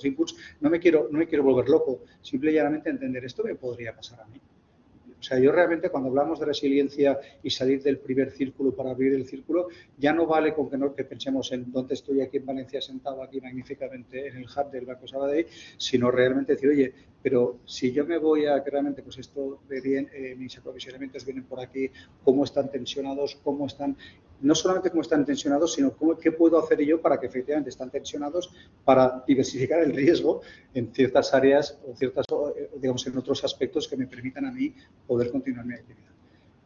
Speaker 3: inputs, no me quiero volver loco, simple y llanamente entender esto me podría pasar a mí. O sea, yo realmente cuando hablamos de resiliencia y salir del primer círculo para abrir el círculo, ya no vale con que pensemos en dónde estoy aquí en Valencia sentado aquí magníficamente en el hub del Banco Sabadell, sino realmente decir, oye, pero si yo me voy a que realmente pues esto de bien, mis aprovisionamientos vienen por aquí, cómo están tensionados, no solamente cómo están tensionados, sino qué puedo hacer yo para que efectivamente están tensionados para diversificar el riesgo en ciertas áreas o en otros aspectos que me permitan a mí poder continuar mi actividad.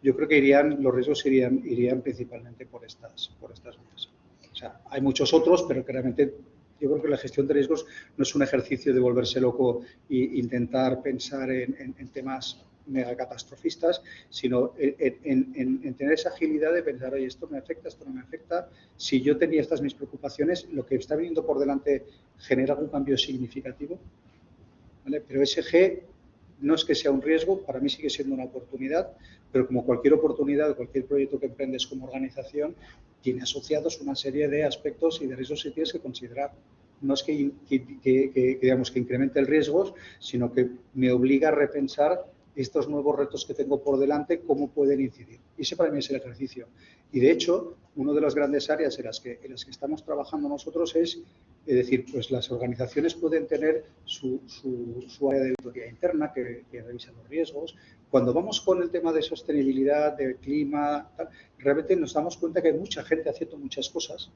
Speaker 3: Yo creo que los riesgos irían principalmente por estas vías. O sea, hay muchos otros, pero que realmente yo creo que la gestión de riesgos no es un ejercicio de volverse loco e intentar pensar en temas megacatastrofistas, sino en tener esa agilidad de pensar, oye, esto me afecta, esto no me afecta. Si yo tenía estas mis preocupaciones, lo que está viniendo por delante genera algún cambio significativo, ¿vale? Pero ese G no es que sea un riesgo, para mí sigue siendo una oportunidad, pero como cualquier oportunidad, cualquier proyecto que emprendes como organización, tiene asociados una serie de aspectos y de riesgos que tienes que considerar. No es que incremente el riesgo, sino que me obliga a repensar estos nuevos retos que tengo por delante, cómo pueden incidir. Y ese para mí es el ejercicio. Y de hecho, una de las grandes áreas en las que estamos trabajando nosotros es decir, pues las organizaciones pueden tener su área de auditoría interna que revisa los riesgos. Cuando vamos con el tema de sostenibilidad, de clima, realmente nos damos cuenta que hay mucha gente haciendo muchas cosas,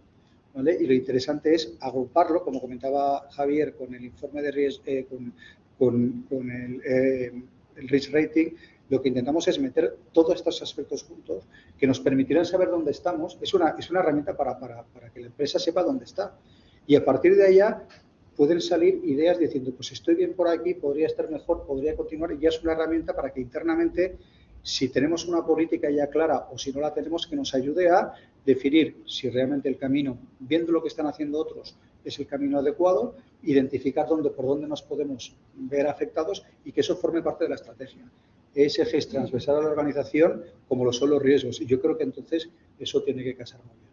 Speaker 3: ¿vale? Y lo interesante es agruparlo, como comentaba Javier, con el informe de riesgo, con el risk rating. Lo que intentamos es meter todos estos aspectos juntos que nos permitirán saber dónde estamos. Es una herramienta para que la empresa sepa dónde está. Y a partir de allá pueden salir ideas diciendo, pues estoy bien por aquí, podría estar mejor, podría continuar. Y ya es una herramienta para que internamente, si tenemos una política ya clara o si no la tenemos, que nos ayude a definir si realmente el camino, viendo lo que están haciendo otros, es el camino adecuado, identificar por dónde nos podemos ver afectados y que eso forme parte de la estrategia. Ese eje es transversal a la organización como lo son los riesgos. Y yo creo que entonces eso tiene que casar muy bien.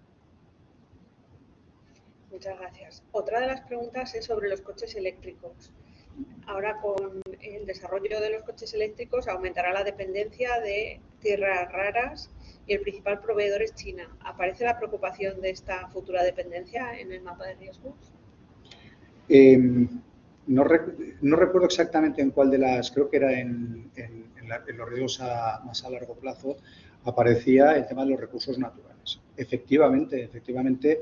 Speaker 2: Muchas gracias. Otra de las preguntas es sobre los coches eléctricos. Ahora, con el desarrollo de los coches eléctricos, aumentará la dependencia de tierras raras y el principal proveedor es China. ¿Aparece la preocupación de esta futura dependencia en el mapa de riesgos?
Speaker 3: No recuerdo exactamente en cuál de las, creo que era en los riesgos más a largo plazo, aparecía el tema de los recursos naturales. Efectivamente,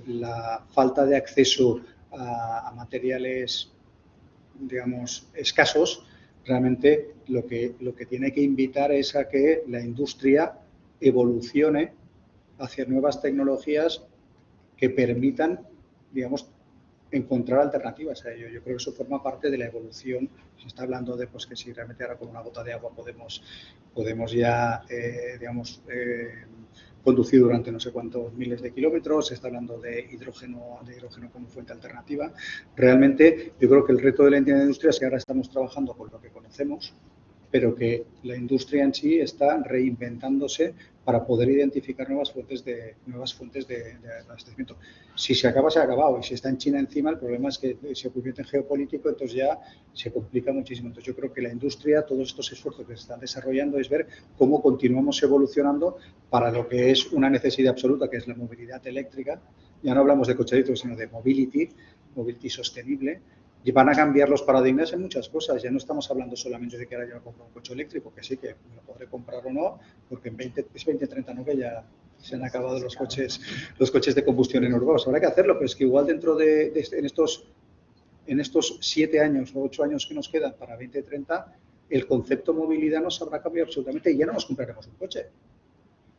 Speaker 3: la falta de acceso a materiales, digamos, escasos, realmente lo que tiene que invitar es a que la industria evolucione hacia nuevas tecnologías que permitan, digamos, encontrar alternativas a ello. Yo creo que eso forma parte de la evolución. Se está hablando de pues, que si realmente ahora con una gota de agua podemos ya, conducir durante no sé cuántos miles de kilómetros. Se está hablando de hidrógeno como fuente alternativa. Realmente yo creo que el reto de la industria es que ahora estamos trabajando con lo que conocemos, pero que la industria en sí está reinventándose para poder identificar nuevas fuentes de abastecimiento. Si se acaba, se ha acabado. Y si está en China encima, el problema es que se convierte en geopolítico, entonces ya se complica muchísimo. Entonces yo creo que la industria, todos estos esfuerzos que se están desarrollando es ver cómo continuamos evolucionando para lo que es una necesidad absoluta, que es la movilidad eléctrica. Ya no hablamos de coche eléctrico, sino de mobility sostenible. Y van a cambiar los paradigmas en muchas cosas. Ya no estamos hablando solamente de que ahora yo compro un coche eléctrico, que sí, que me lo podré comprar o no, porque en 2030 no, que ya Se han acabado los coches de combustión en urbanos. Habrá que hacerlo, pero es que igual dentro en estos 7 años o 8 años que nos quedan para 2030, el concepto movilidad nos habrá cambiado absolutamente y ya no nos compraremos un coche,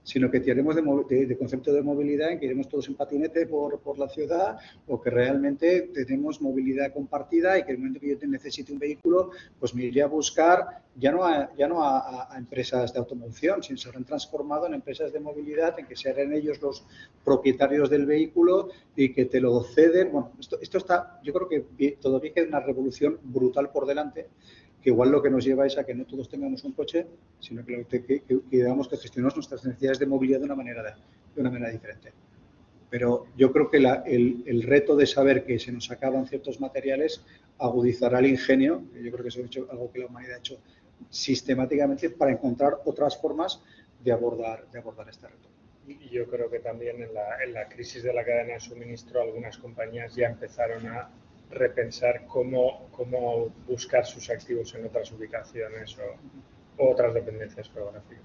Speaker 3: sino que tiraremos de concepto de movilidad en que iremos todos en patinete por la ciudad, o que realmente tenemos movilidad compartida y que en el momento que yo necesite un vehículo, pues me iré a buscar ya no a empresas de automoción, sino se habrán transformado en empresas de movilidad en que serán ellos los propietarios del vehículo y que te lo ceden. Bueno, esto está, yo creo que todavía queda una revolución brutal por delante, que igual lo que nos lleva es a que no todos tengamos un coche, sino que digamos que gestionemos nuestras necesidades de movilidad de una manera diferente. Pero yo creo que el reto de saber que se nos acaban ciertos materiales agudizará el ingenio, que yo creo que eso es algo que la humanidad ha hecho sistemáticamente para encontrar otras formas de abordar este reto.
Speaker 4: Y yo creo que también en la crisis de la cadena de suministro algunas compañías ya empezaron a repensar cómo buscar sus activos en otras ubicaciones o otras dependencias geográficas.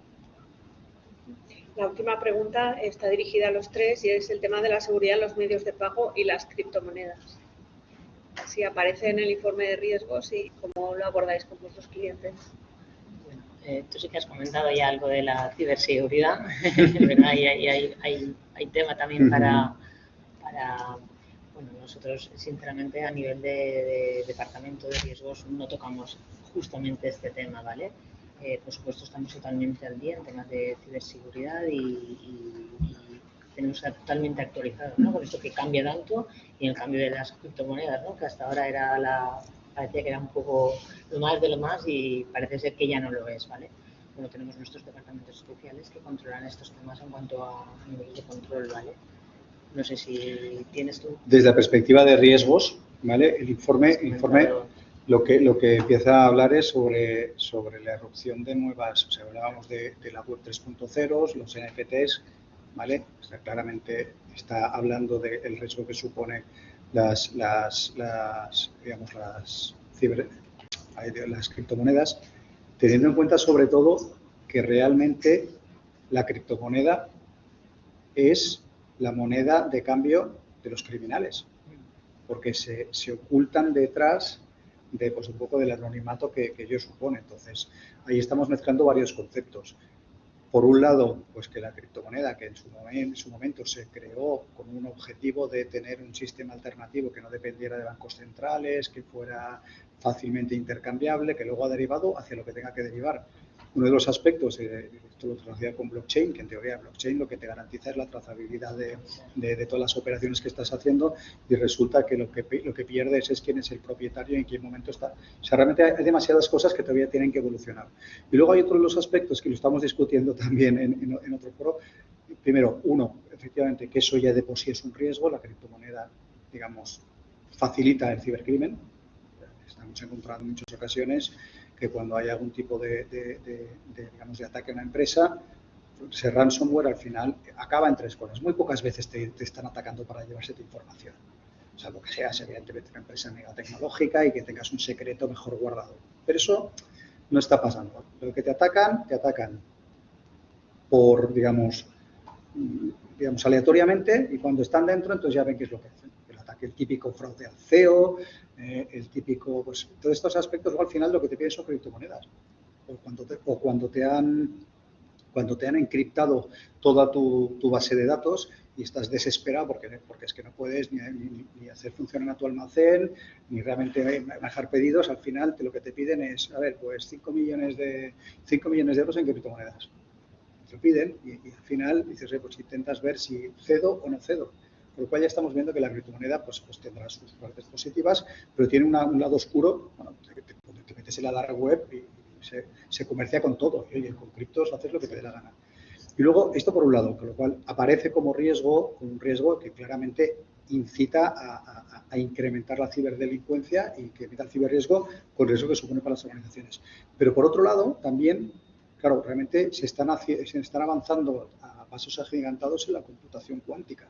Speaker 2: La última pregunta está dirigida a los tres y es el tema de la seguridad en los medios de pago y las criptomonedas. Si aparece en el informe de riesgos y cómo lo abordáis con vuestros clientes.
Speaker 5: Bueno, tú sí que has comentado ya algo de la ciberseguridad, ¿verdad? Y hay tema también para bueno, nosotros sinceramente a nivel de departamento de riesgos no tocamos justamente este tema, ¿vale? Por supuesto estamos totalmente al día en temas de ciberseguridad y tenemos que estar totalmente actualizados, ¿no? Con esto que cambia tanto y el cambio de las criptomonedas, ¿no? Que hasta ahora parecía que era un poco lo más de lo más y parece ser que ya no lo es, ¿vale? Bueno, tenemos nuestros departamentos especiales que controlan estos temas en cuanto a nivel de control, ¿vale? No sé si tienes tú.
Speaker 3: Desde la perspectiva de riesgos, ¿vale? El informe lo que empieza a hablar es sobre la erupción de nuevas, o sea, hablábamos de la web 3.0, los NFTs, ¿vale? O sea, claramente está hablando del riesgo que supone las criptomonedas, teniendo en cuenta sobre todo que realmente la criptomoneda es la moneda de cambio de los criminales, porque se ocultan detrás de, pues, un poco del anonimato que ello supone. Entonces, ahí estamos mezclando varios conceptos. Por un lado, pues que la criptomoneda, que en su momento se creó con un objetivo de tener un sistema alternativo que no dependiera de bancos centrales, que fuera fácilmente intercambiable, que luego ha derivado hacia lo que tenga que derivar. Uno de los aspectos, esto lo relaciona con blockchain, que en teoría blockchain lo que te garantiza es la trazabilidad de todas las operaciones que estás haciendo, y resulta que lo que pierdes es quién es el propietario y en qué momento está. O sea, realmente hay demasiadas cosas que todavía tienen que evolucionar. Y luego hay otros de los aspectos que lo estamos discutiendo también en otro foro. Primero, uno, efectivamente, que eso ya de por sí es un riesgo. La criptomoneda, digamos, facilita el cibercrimen. Estamos encontrando en muchas ocasiones que cuando hay algún tipo de ataque a una empresa, ese ransomware al final acaba en 3 cosas. Muy pocas veces te están atacando para llevarse tu información. O sea, lo que seas, evidentemente, una empresa mega tecnológica y que tengas un secreto mejor guardado. Pero eso no está pasando. Lo que te atacan por, digamos, aleatoriamente, y cuando están dentro, entonces ya ven qué es lo que hacen. El ataque, el típico fraude al CEO, el típico, pues, todos estos aspectos, luego al final lo que te piden son criptomonedas. O cuando te han encriptado toda tu base de datos y estás desesperado porque es que no puedes ni hacer funcionar a tu almacén, ni realmente manejar pedidos, al final lo que te piden es, a ver, pues 5 millones de euros en criptomonedas. Te lo piden y al final dices, pues intentas ver si cedo o no cedo. Por lo cual ya estamos viendo que la criptomoneda pues tendrá sus partes positivas, pero tiene un lado oscuro. Bueno, te metes en la dark web y se comercia con todo. Y, oye, con criptos haces lo que te dé la gana. Y luego, esto por un lado, con lo cual aparece como un riesgo que claramente incita a incrementar la ciberdelincuencia y que evita el ciberriesgo con el riesgo que supone para las organizaciones. Pero por otro lado, también, claro, realmente se están avanzando a pasos agigantados en la computación cuántica.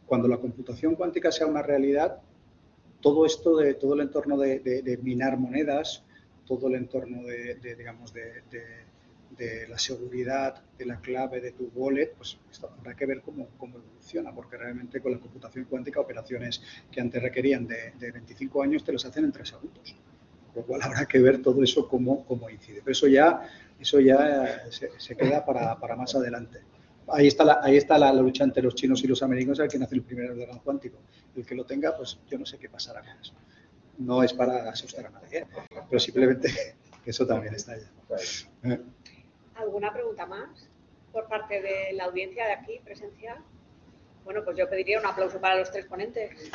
Speaker 3: Cuando la computación cuántica sea una realidad, todo el entorno de minar monedas, todo el entorno de de la seguridad de la clave de tu wallet, pues esto habrá que ver cómo evoluciona, porque realmente con la computación cuántica operaciones que antes requerían de 25 años te los hacen en 3 segundos. Con lo cual habrá que ver todo eso cómo incide. Pero eso ya se queda para más adelante. Ahí está la lucha entre los chinos y los americanos, a quién hace el primer ordenador cuántico. El que lo tenga, pues yo no sé qué pasará con eso. No es para asustar a nadie, pero simplemente eso también está allá.
Speaker 2: ¿Alguna pregunta más por parte de la audiencia de aquí presencial? Bueno, pues yo pediría un aplauso para los 3 ponentes.